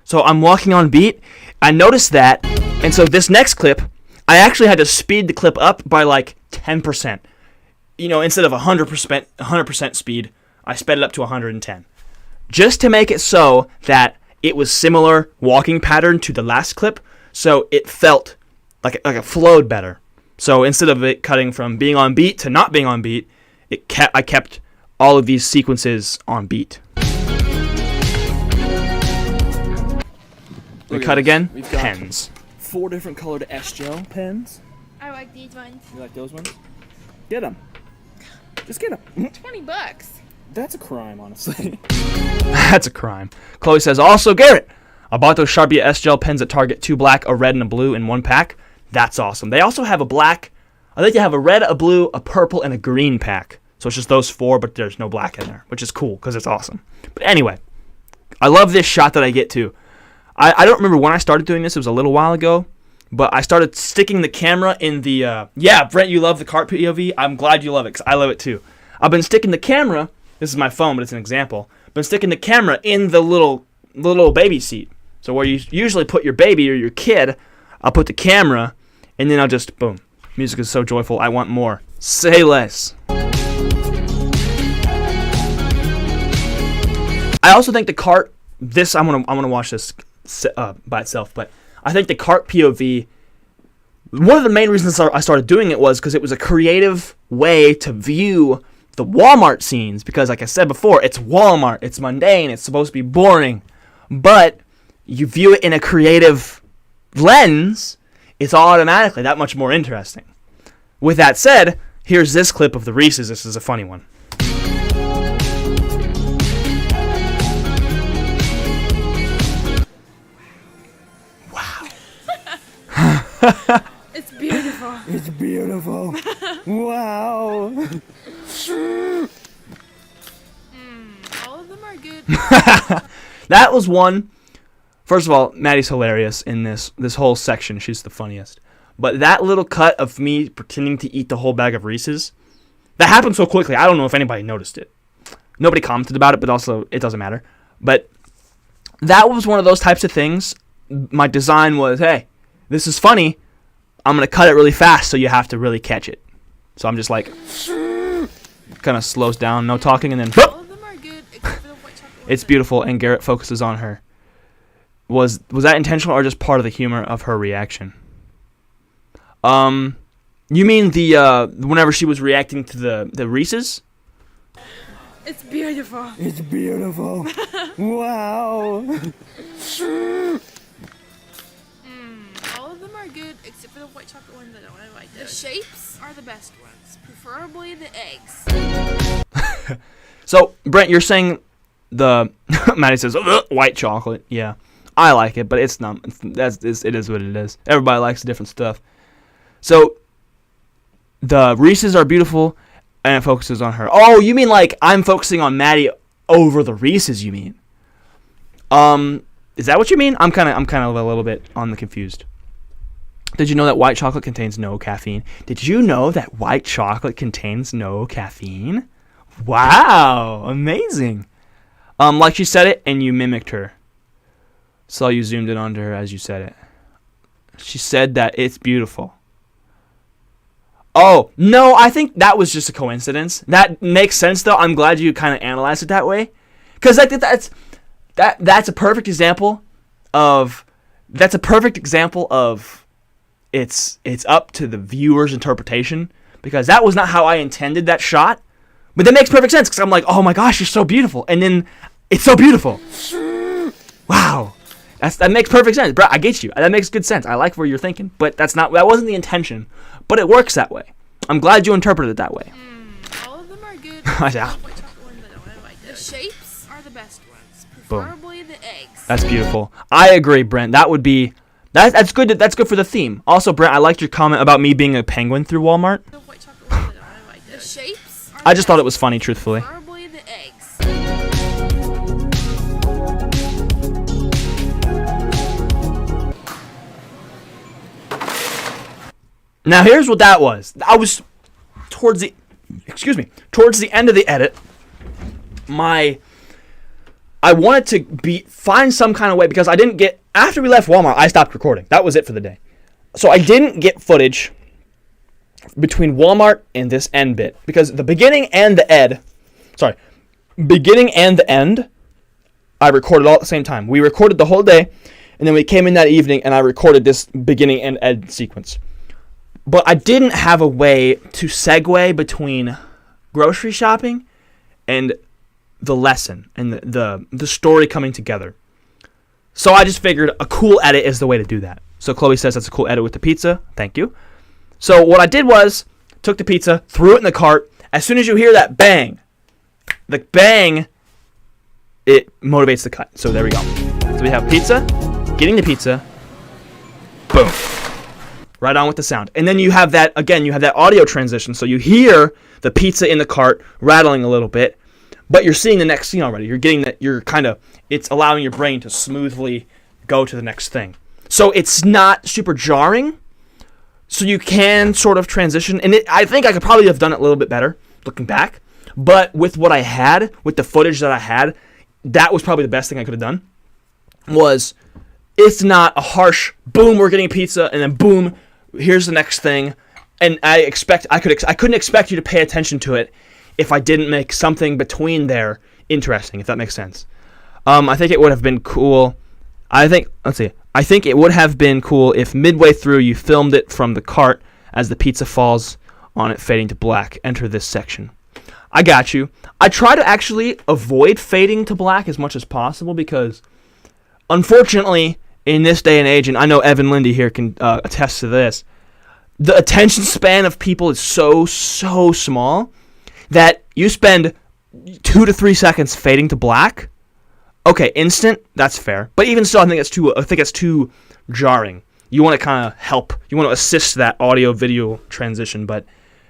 So I'm walking on beat. I noticed that, and so this next clip, I actually had to speed the clip up by like 10%. Instead of 100% speed, I sped it up to 110. Just to make it so that it was similar walking pattern to the last clip, so it felt like it flowed better. So instead of it cutting from being on beat to not being on beat, I kept all of these sequences on beat. We cut again. We've got pens. 4 different colored S-Gel pens. I like these ones. You like those ones? Get them. Just get them. $20. That's a crime, honestly. That's a crime. Chloe says, also, Garrett, I bought those Sharpie S-Gel pens at Target, 2 black, a red, and a blue in one pack. That's awesome. They also have a black, I think they have a red, a blue, a purple, and a green pack. So it's just those 4, but there's no black in there, which is cool because it's awesome. But anyway, I love this shot that I get too. I don't remember when I started doing this. It was a little while ago. But I started sticking the camera in the, Brent, you love the cart POV. I'm glad you love it because I love it too. I've been sticking the camera, this is my phone, but it's an example. Been sticking the camera in the little baby seat. So where you usually put your baby or your kid, I'll put the camera, and then I'll just, boom. Music is so joyful, I want more. Say less. I also think the cart, I'm gonna watch this by itself, but I think the cart POV, one of the main reasons I started doing it was because it was a creative way to view the Walmart scenes, because like I said before, it's Walmart, it's mundane, it's supposed to be boring, but you view it in a creative lens, it's automatically that much more interesting. With that said, here's this clip of the Reese's. This is a funny one. It's beautiful. It's beautiful. Wow. All of them are good. That was one. First of all, Maddie's hilarious in this whole section. She's the funniest. But that little cut of me pretending to eat the whole bag of Reese's, that happened so quickly, I don't know if anybody noticed it. Nobody commented about it, but also it doesn't matter. But that was one of those types of things. My design was, hey, this is funny. I'm going to cut it really fast, so you have to really catch it. So I'm just like, kind of slows down, no talking, and then, All of them are good except for the white chocolate. it's beautiful, and Garrett focuses on her. Was that intentional or just part of the humor of her reaction? You mean the whenever she was reacting to the Reese's? It's beautiful. It's beautiful. Wow. All of them are good except for the white chocolate ones. I don't really like those. The shapes are the best ones, preferably the eggs. So Brent, you're saying the Maddie says white chocolate. Yeah, I like it, but it's not. It is what it is. Everybody likes different stuff. So the Reese's are beautiful, and it focuses on her. Oh, you mean like I'm focusing on Maddie over the Reese's? You mean? Is that what you mean? I'm kind of a little bit on the confused. Did you know that white chocolate contains no caffeine? Did you know that white chocolate contains no caffeine? Wow, amazing. Like she said it, and you mimicked her. Saw you zoomed in onto her as you said it. She said that it's beautiful. Oh, no, I think that was just a coincidence. That makes sense, though. I'm glad you kind of analyzed it that way. Because like, that's a perfect example of... It's up to the viewer's interpretation. Because that was not how I intended that shot. But that makes perfect sense. Because I'm like, oh my gosh, you're so beautiful. And then it's so beautiful. Wow. That makes perfect sense. Bro, I get you. That makes good sense. I like where you're thinking. But that wasn't the intention. But it works that way. I'm glad you interpreted it that way. All of them are good. Yeah. White chocolate ones, I don't like the shapes are the best ones. Preferably the eggs. That's beautiful. I agree, Brent. That would be... That's good. That's good for the theme. Also, Brent, I liked your comment about me being a penguin through Walmart. The white chocolate ones, I don't like the shapes are I just thought it was funny, truthfully. preferably the eggs. Now, here's what that was. I was towards the end of the edit. I wanted to find some kind of way because I didn't get after we left Walmart. I stopped recording. That was it for the day. So I didn't get footage between Walmart and this end bit because the beginning and the end, I recorded all at the same time. We recorded the whole day, and then we came in that evening and I recorded this beginning and end sequence. But I didn't have a way to segue between grocery shopping and the lesson and the story coming together. So I just figured a cool edit is the way to do that. So Chloe says that's a cool edit with the pizza. Thank you. So what I did was took the pizza, threw it in the cart. As soon as you hear that bang, the bang, it motivates the cut. So there we go. So we have pizza, getting the pizza, boom. Right on with the sound. And then you have that audio transition. So you hear the pizza in the cart rattling a little bit, but you're seeing the next scene already. You're getting that, it's allowing your brain to smoothly go to the next thing. So it's not super jarring. So you can sort of transition. And I think I could probably have done it a little bit better looking back. But with what I had, with the footage that I had, that was probably the best thing I could have done. It's not a harsh, boom, we're getting pizza, and then boom, here's the next thing. And I couldn't expect you to pay attention to it if I didn't make something between there interesting, if that makes sense. I think it would have been cool. I think it would have been cool if midway through you filmed it from the cart as the pizza falls on it fading to black. Enter this section. I got you. I try to actually avoid fading to black as much as possible because, unfortunately, in this day and age, and I know Evan Lindy here can attest to this, the attention span of people is so small that you spend 2 to 3 seconds fading to black. Okay, instant, that's fair. But even still, I think it's too jarring. You want to kind of help. You want to assist that audio-video transition. But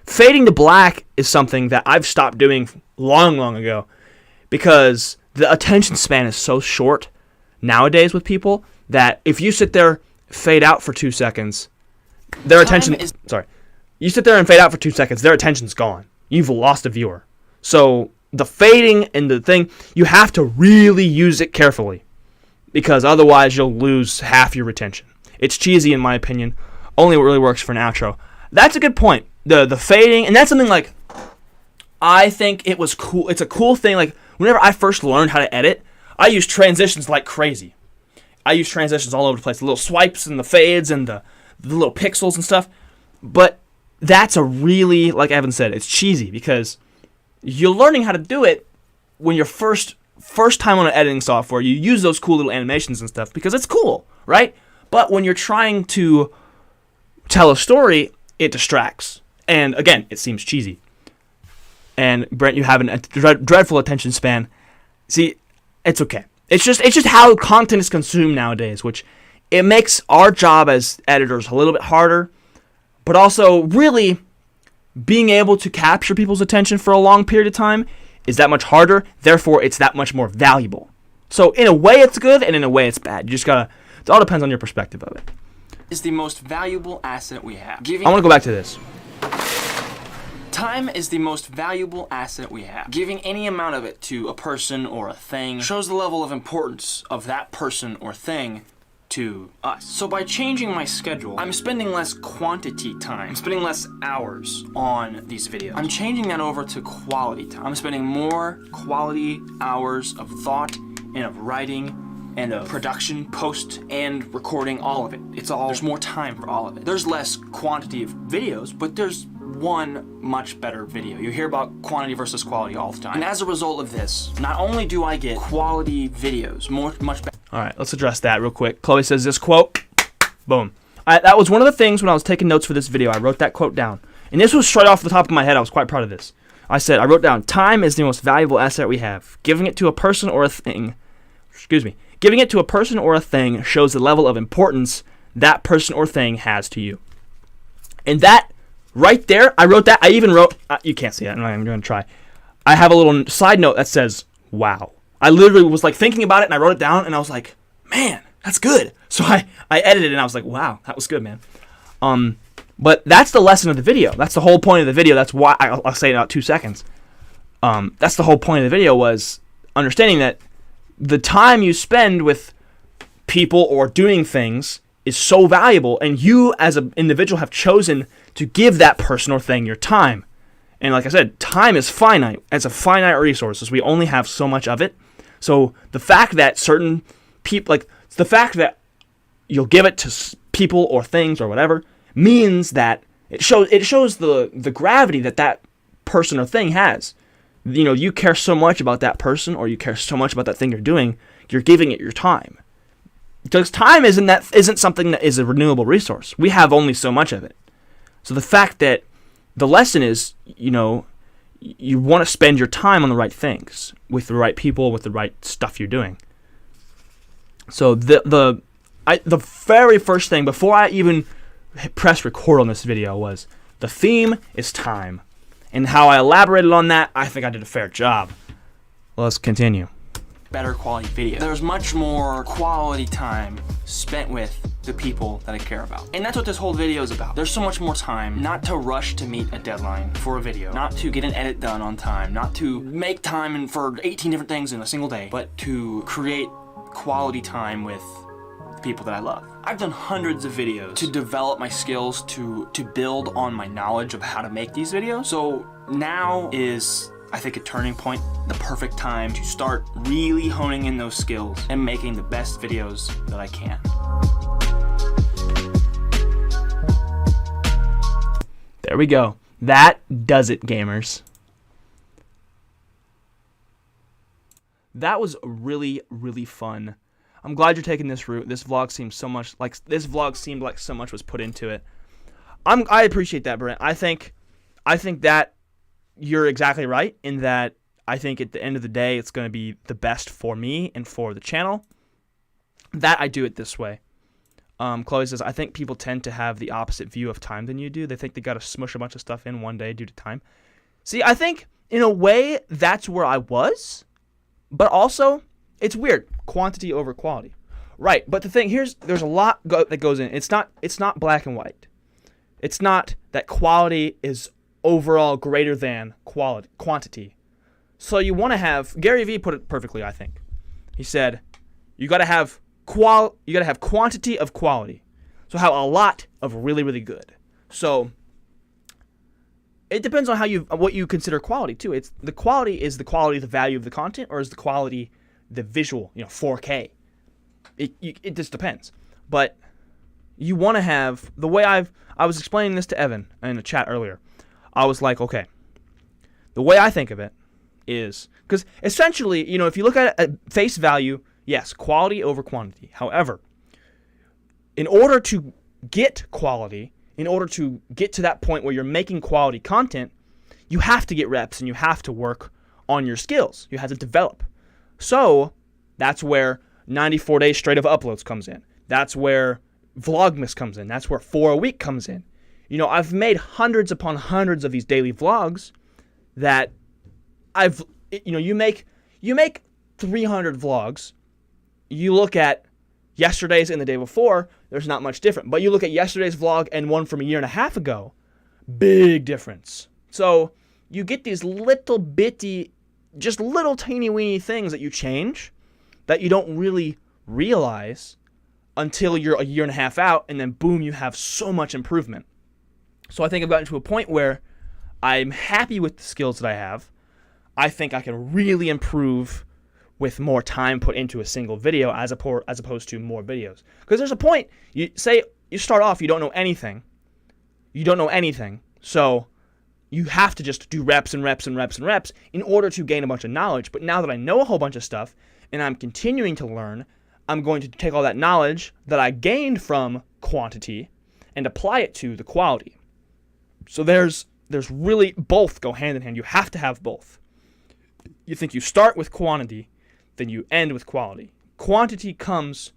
fading to black is something that I've stopped doing long ago because the attention span is so short nowadays with people that if you sit there, fade out for 2 seconds, their attention... You sit there and fade out for 2 seconds, their attention's gone. You've lost a viewer. So the fading and the thing, you have to really use it carefully because otherwise you'll lose half your retention. It's cheesy in my opinion. Only really works for an outro. That's a good point. The fading, and that's something like, I think it was cool. It's a cool thing. Like whenever I first learned how to edit, I used transitions like crazy. I use transitions all over the place. The little swipes and the fades and the little pixels and stuff. But that's a really, like Evan said, it's cheesy because you're learning how to do it when you're first time on an editing software. You use those cool little animations and stuff because it's cool, right? But when you're trying to tell a story, it distracts. And again, it seems cheesy. And Brent, you have a dreadful attention span. See, it's okay. It's just how content is consumed nowadays, which it makes our job as editors a little bit harder, but also really being able to capture people's attention for a long period of time is that much harder. Therefore, it's that much more valuable. So in a way, it's good, and in a way, it's bad. You just gotta. It all depends on your perspective of it. Is the most valuable asset we have. I want to go back to this. Time is the most valuable asset we have. Giving any amount of it to a person or a thing shows the level of importance of that person or thing to us. So by changing my schedule, I'm spending less quantity time. I'm spending less hours on these videos. I'm changing that over to quality time. I'm spending more quality hours of thought and of writing and of production, post, and recording, all of it. There's more time for all of it. There's less quantity of videos, but there's one much better video. You hear about quantity versus quality all the time. And as a result of this, not only do I get quality videos, much better. All right, let's address that real quick. Chloe says this quote, boom. That was one of the things when I was taking notes for this video. I wrote that quote down. And this was straight off the top of my head. I was quite proud of this. I wrote down, time is the most valuable asset we have. Giving it to a person or a thing, giving it to a person or a thing shows the level of importance that person or thing has to you. And that, right there, I wrote that. I even wrote, you can't see that, I'm not even going to try. I have a little side note that says, wow. I literally was like thinking about it and I wrote it down and I was like, man, that's good. So I edited it and I was like, wow, that was good, man. But that's the lesson of the video. That's the whole point of the video. That's why I'll say it in about 2 seconds. That's the whole point of the video, was understanding that the time you spend with people or doing things is so valuable, and you as an individual have chosen to give that person or thing your time. And like I said, time is finite. It's a finite resource. We only have so much of it. So the fact that certain people, like the fact that you'll give it to people or things or whatever, means that it shows the gravity that person or thing has. You know, you care so much about that person, or you care so much about that thing you're doing, you're giving it your time. Because time isn't something that is a renewable resource. We have only so much of it. So the fact that the lesson is, you know, you want to spend your time on the right things, with the right people, with the right stuff you're doing. So the very first thing before I even press record on this video was the theme is time. And how I elaborated on that, I think I did a fair job. Let's continue. Better quality video. There's much more quality time spent with the people that I care about. And that's what this whole video is about. There's so much more time not to rush to meet a deadline for a video, not to get an edit done on time, not to make time for 18 different things in a single day, but to create quality time with the people that I love. I've done hundreds of videos to develop my skills, to build on my knowledge of how to make these videos. So now is, I think, a turning point, the perfect time to start really honing in those skills and making the best videos that I can. There we go. That does it, gamers. That was really, really fun. I'm glad you're taking this route. This vlog seemed like so much was put into it. I appreciate that, Brent. I think that you're exactly right in that I think at the end of the day it's going to be the best for me and for the channel that I do it this way. Chloe says, I think people tend to have the opposite view of time than you do. They think they got to smush a bunch of stuff in one day due to time. See, I think in a way that's where I was, but also it's weird. Quantity over quality. Right, but the thing there's a lot that goes in. It's not black and white. It's not that quality is overall greater than quantity. So you want to have, Gary Vee put it perfectly, I think. He said, you got to have quantity of quality. So have a lot of really, really good. So it depends on what you consider quality too. It's the quality is the quality of the value of the content, or is the quality the visual, 4K. It just depends. But you want to have, the way I was explaining this to Evan in the chat earlier. I was like, okay, the way I think of it is, because essentially, if you look at it at face value, yes, quality over quantity. However, in order to get quality, in order to get to that point where you're making quality content, you have to get reps and you have to work on your skills. You have to develop. So that's where 94 days straight of uploads comes in. That's where Vlogmas comes in. That's where 4 a week comes in. I've made hundreds upon hundreds of these daily vlogs that you make 300 vlogs. You look at yesterday's and the day before, there's not much different. But you look at yesterday's vlog and one from a year and a half ago, big difference. So you get these little bitty, just little teeny weeny things that you change that you don't really realize until you're a year and a half out, and then boom, you have so much improvement. So I think I've gotten to a point where I'm happy with the skills that I have. I think I can really improve with more time put into a single video as opposed to more videos. Because there's a point, you start off, you don't know anything. You don't know anything. So you have to just do reps and reps and reps and reps in order to gain a bunch of knowledge. But now that I know a whole bunch of stuff and I'm continuing to learn, I'm going to take all that knowledge that I gained from quantity and apply it to the quality. So there's really, both go hand in hand. You have to have both. You think you start with quantity, then you end with quality. Quantity comes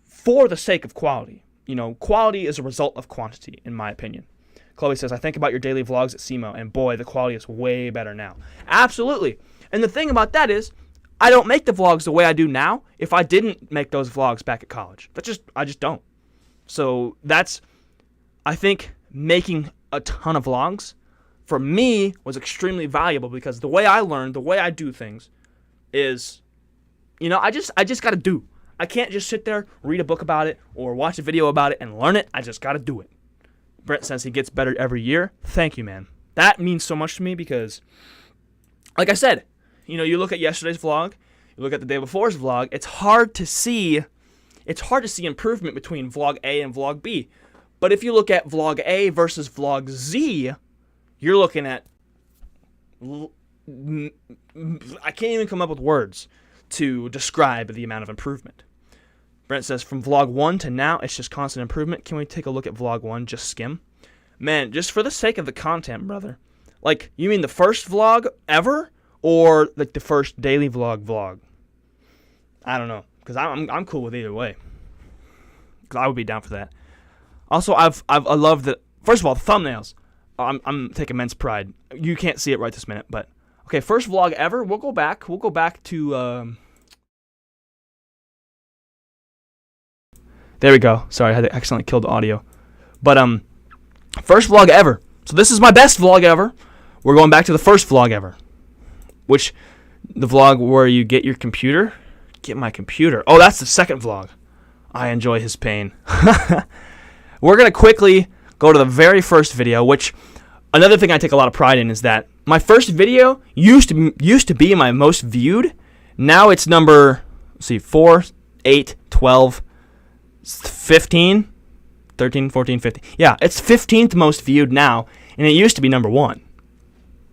for the sake of quality. You know, quality is a result of quantity, in my opinion. Chloe says, I think about your daily vlogs at SEMO, and boy, the quality is way better now. Absolutely. And the thing about that is, I don't make the vlogs the way I do now if I didn't make those vlogs back at college. I just don't. So I think making a ton of vlogs for me was extremely valuable, because the way I learn, the way I do things is, you know, I just got to do. I can't just sit there, read a book about it, or watch a video about it and learn it. I just got to do it. Brent says he gets better every year. Thank you, man. That means so much to me because, like I said, you know, you look at yesterday's vlog, you look at the day before's vlog, it's hard to see improvement between vlog A and vlog B. But if you look at vlog A versus vlog Z, you're looking at, I can't even come up with words to describe the amount of improvement. Brent says, from vlog 1 to now, it's just constant improvement. Can we take a look at vlog 1, just skim? Man, just for the sake of the content, brother. Like, you mean the first vlog ever? Or like the first daily vlog? I don't know, because I'm cool with either way. Because I would be down for that. Also, I love that. First of all, the thumbnails. I'm taking immense pride. You can't see it right this minute, but okay, first vlog ever. We'll go back to. There we go. Sorry, I had to accidentally kill the audio. But first vlog ever. So this is my best vlog ever. We're going back to the first vlog ever. Which, the vlog where you get your computer? Get my computer. Oh, that's the second vlog. I enjoy his pain. We're going to quickly go to the very first video, which, another thing I take a lot of pride in is that my first video used to be my most viewed. Now it's number, let's see, 4, 8, 12, 15, 13, 14, 15. Yeah, it's 15th most viewed now, and it used to be number 1.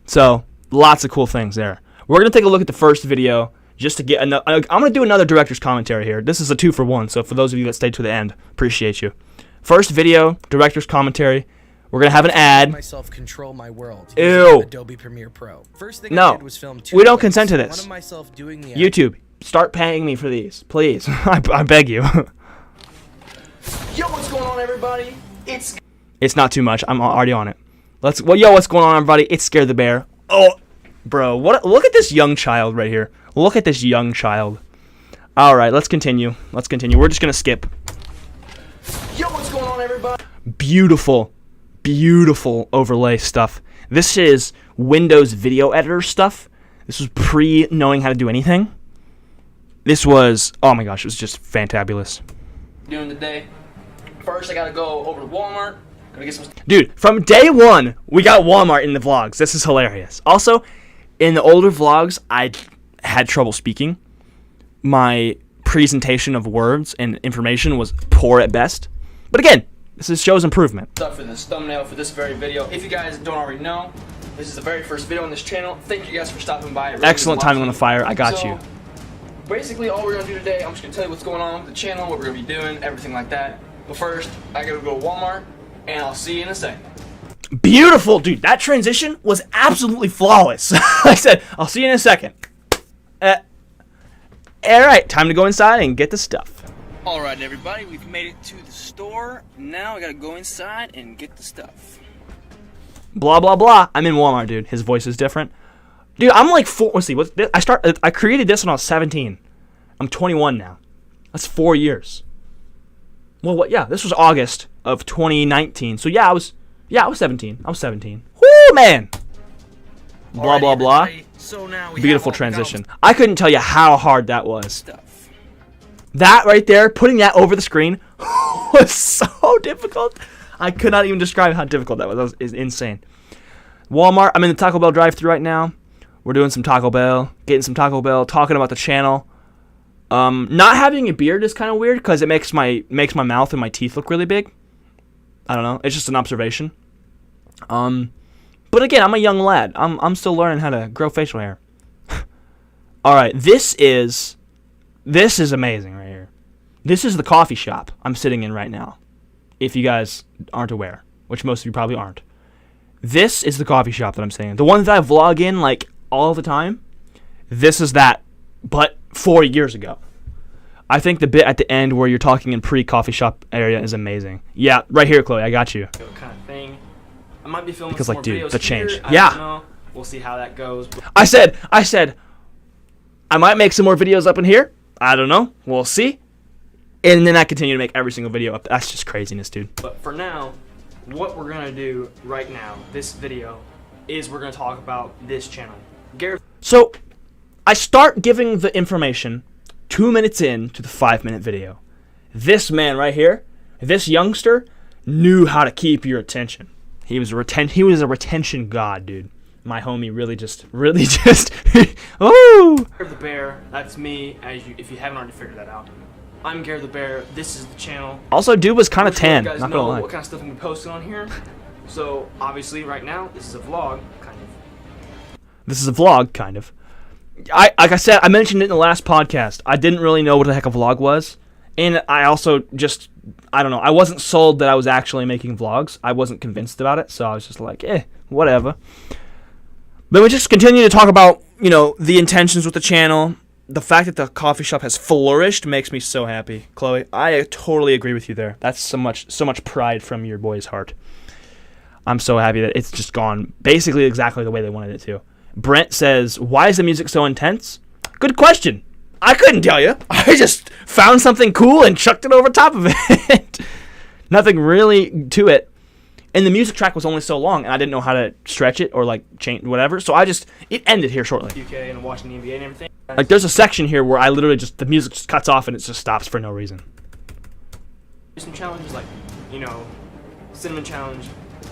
So, lots of cool things there. We're going to take a look at the first video just to get another. I'm going to do another director's commentary here. This is a 2-for-1, so for those of you that stayed to the end, appreciate you. First video, director's commentary. We're going to have an ad. Myself control my world. Ew. Adobe Premiere Pro. First thing No, I did was film 2 we don't clips. consent to this. One of myself doing the YouTube, start paying me for these, please. I beg you. Yo, what's going on, everybody? It's not too much. I'm already on it. Yo, what's going on, everybody? It's GareTheBear. Oh, bro, look at this young child right here. Look at this young child. All right, let's continue. We're just gonna skip. Yo, what's going on, everybody? Beautiful overlay stuff. This is Windows Video Editor stuff. This was pre-knowing how to do anything. This was, oh my gosh, it was just fantabulous. During the day, first I gotta go over to Walmart. Gonna get some. Dude, from day one, we got Walmart in the vlogs. This is hilarious. Also, in the older vlogs, I had trouble speaking. My presentation of words and information was poor at best. But again, this shows improvement. Stuff for this thumbnail for this very video. If you guys don't already know, this is the very first video on this channel. Thank you guys for stopping by. Really Excellent timing on the fire. I got you. Basically, all we're gonna do today, I'm just gonna tell you what's going on with the channel, what we're gonna be doing, everything like that. But first, I gotta go to Walmart, and I'll see you in a second. Beautiful, dude. That transition was absolutely flawless. I said, I'll see you in a second. Alright, time to go inside and get the stuff. Alright, everybody, we've made it to the store. Now I gotta go inside and get the stuff. Blah, blah, blah. I'm in Walmart, dude. His voice is different. Dude, I'm like let's see. I created this when I was 17. I'm 21 now. That's 4 years. Well, what? Yeah, this was August of 2019. So yeah, I was 17. I was 17. Woo! man. Blah, Alrighty, blah, blah. everybody, so now we Beautiful have all the transition. I couldn't tell you how hard that was. stuff. That right there, putting that over the screen was so difficult. I could not even describe how difficult that was. That was insane. Walmart, I'm in the Taco Bell drive-thru right now. We're doing some Taco Bell, getting some Taco Bell, talking about the channel. Not having a beard is kind of weird because it makes my mouth and my teeth look really big. I don't know. It's just an observation. But again, I'm a young lad. I'm still learning how to grow facial hair. All right, this is amazing right here. This is the coffee shop I'm sitting in right now. If you guys aren't aware, which most of you probably aren't. This is the coffee shop that I'm sitting in. The one that I vlog in like all the time. This is that, but 4 years ago. I think the bit at the end where you're talking in pre-coffee shop area is amazing. Yeah, right here, Chloe. I got you. Kind of thing. I might be filming Because, some like, more dude, videos the here. change. I Yeah. don't know. We'll see how that goes. I said, I might make some more videos up in here. I don't know. We'll see. And then I continue to make every single video up. That's just craziness, dude. But for now, what we're going to do right now, this video, is we're going to talk about this channel. So, I start giving the information 2 minutes into the 5-minute video. This man right here, this youngster, knew how to keep your attention. He was a retention god, dude. My homie really just, oh! GareTheBear, that's me, if you haven't already figured that out. I'm GareTheBear, this is the channel. Also, dude was kind of tan, You guys not know gonna lie. what kind of stuff I'm going to be posting on here. So, obviously, right now, this is a vlog, kind of. This is a vlog, kind of. Like I said, I mentioned it in the last podcast. I didn't really know what the heck a vlog was. And I also just, I don't know, I wasn't sold that I was actually making vlogs. I wasn't convinced about it, so I was just like, whatever. But we just continue to talk about, the intentions with the channel. The fact that the coffee shop has flourished makes me so happy. Chloe, I totally agree with you there. That's so much pride from your boy's heart. I'm so happy that it's just gone basically exactly the way they wanted it to. Brent says, why is the music so intense? Good question. I couldn't tell you. I just found something cool and chucked it over top of it. Nothing really to it. And the music track was only so long, and I didn't know how to stretch it or, change whatever. So it ended here shortly. UK and watching the NBA and everything. There's a section here where I literally the music just cuts off and it just stops for no reason. Some challenges like, cinnamon challenge,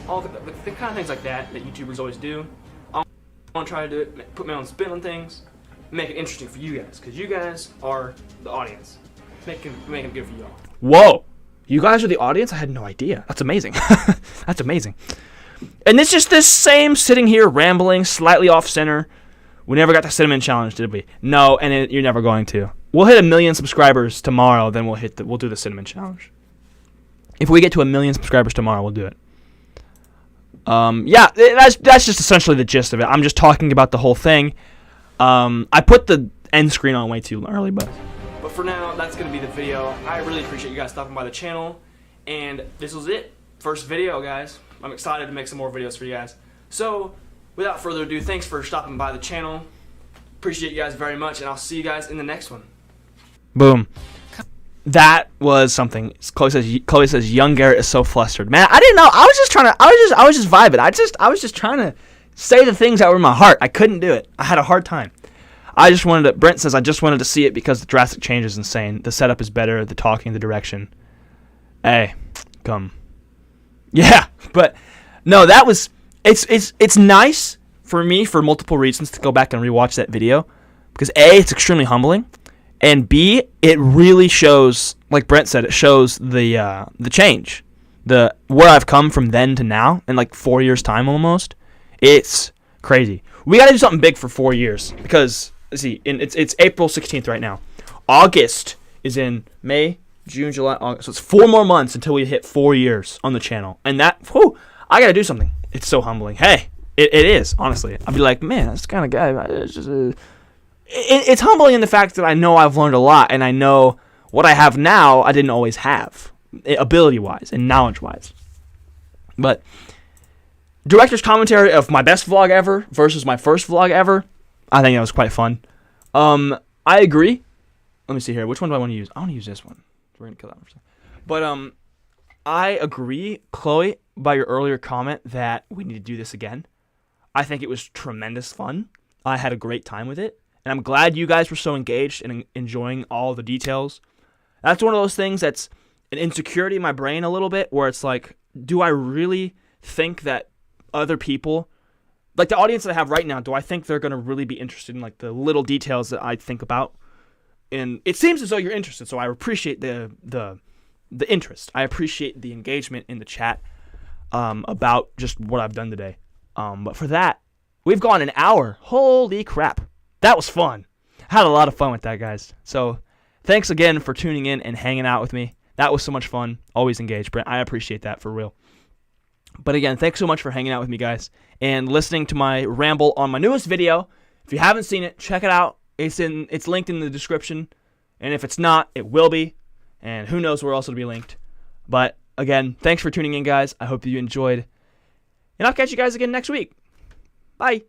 all the kind of things like that YouTubers always do. I want to try to do it, put my own spin on things, make it interesting for you guys, because you guys are the audience. Make it good for y'all. Whoa. You guys are the audience? I had no idea. That's amazing. That's amazing. And it's just this same sitting here rambling, slightly off center. We never got the cinnamon challenge, did we? No, and you're never going to. We'll hit 1 million subscribers tomorrow, then we'll do the cinnamon challenge. If we get to 1 million subscribers tomorrow, we'll do it. Yeah, that's just essentially the gist of it. I'm just talking about the whole thing. I put the end screen on way too early, but for now, that's going to be the video. I really appreciate you guys stopping by the channel. And this was it. First video, guys. I'm excited to make some more videos for you guys. So, without further ado, thanks for stopping by the channel. Appreciate you guys very much, and I'll see you guys in the next one. Boom. That was something. Chloe says young Garrett is so flustered. Man, I didn't know. I was just vibing. I was just trying to say the things that were in my heart. I couldn't do it. I had a hard time. Brent says, I just wanted to see it because the drastic change is insane. The setup is better, the talking, the direction. Hey, come. Yeah, but no, it's nice for me for multiple reasons to go back and rewatch that video because A, it's extremely humbling, and B, it really shows, like Brent said, it shows the change, where I've come from then to now in 4 years time almost. It's crazy. We got to do something big for 4 years because let's see, it's April 16th right now. August is in May, June, July, August. So it's 4 more months until we hit 4 years on the channel. And I got to do something. It's so humbling. Hey, it is, honestly. I'll be like, man, that's the kind of guy. It's humbling in the fact that I know I've learned a lot, and I know what I have now I didn't always have, ability-wise and knowledge-wise. But director's commentary of my best vlog ever versus my first vlog ever, I think that was quite fun. I agree. Let me see here. Which one do I want to use? I want to use this one. We're going to kill that one for a second. But I agree, Chloe, by your earlier comment that we need to do this again. I think it was tremendous fun. I had a great time with it. And I'm glad you guys were so engaged and enjoying all the details. That's one of those things that's an insecurity in my brain a little bit, where it's like, do I really think that other people, like the audience that I have right now, do I think they're going to really be interested in like the little details that I think about? And it seems as though you're interested, so I appreciate the interest. I appreciate the engagement in the chat about just what I've done today. But for that, we've gone an hour. Holy crap. That was fun. Had a lot of fun with that, guys. So thanks again for tuning in and hanging out with me. That was so much fun. Always engaged, Brent. I appreciate that for real. But again, thanks so much for hanging out with me, guys, and listening to my ramble on my newest video. If you haven't seen it, check it out. It's linked in the description. And if it's not, it will be. And who knows where else it'll be linked. But again, thanks for tuning in, guys. I hope that you enjoyed. And I'll catch you guys again next week. Bye.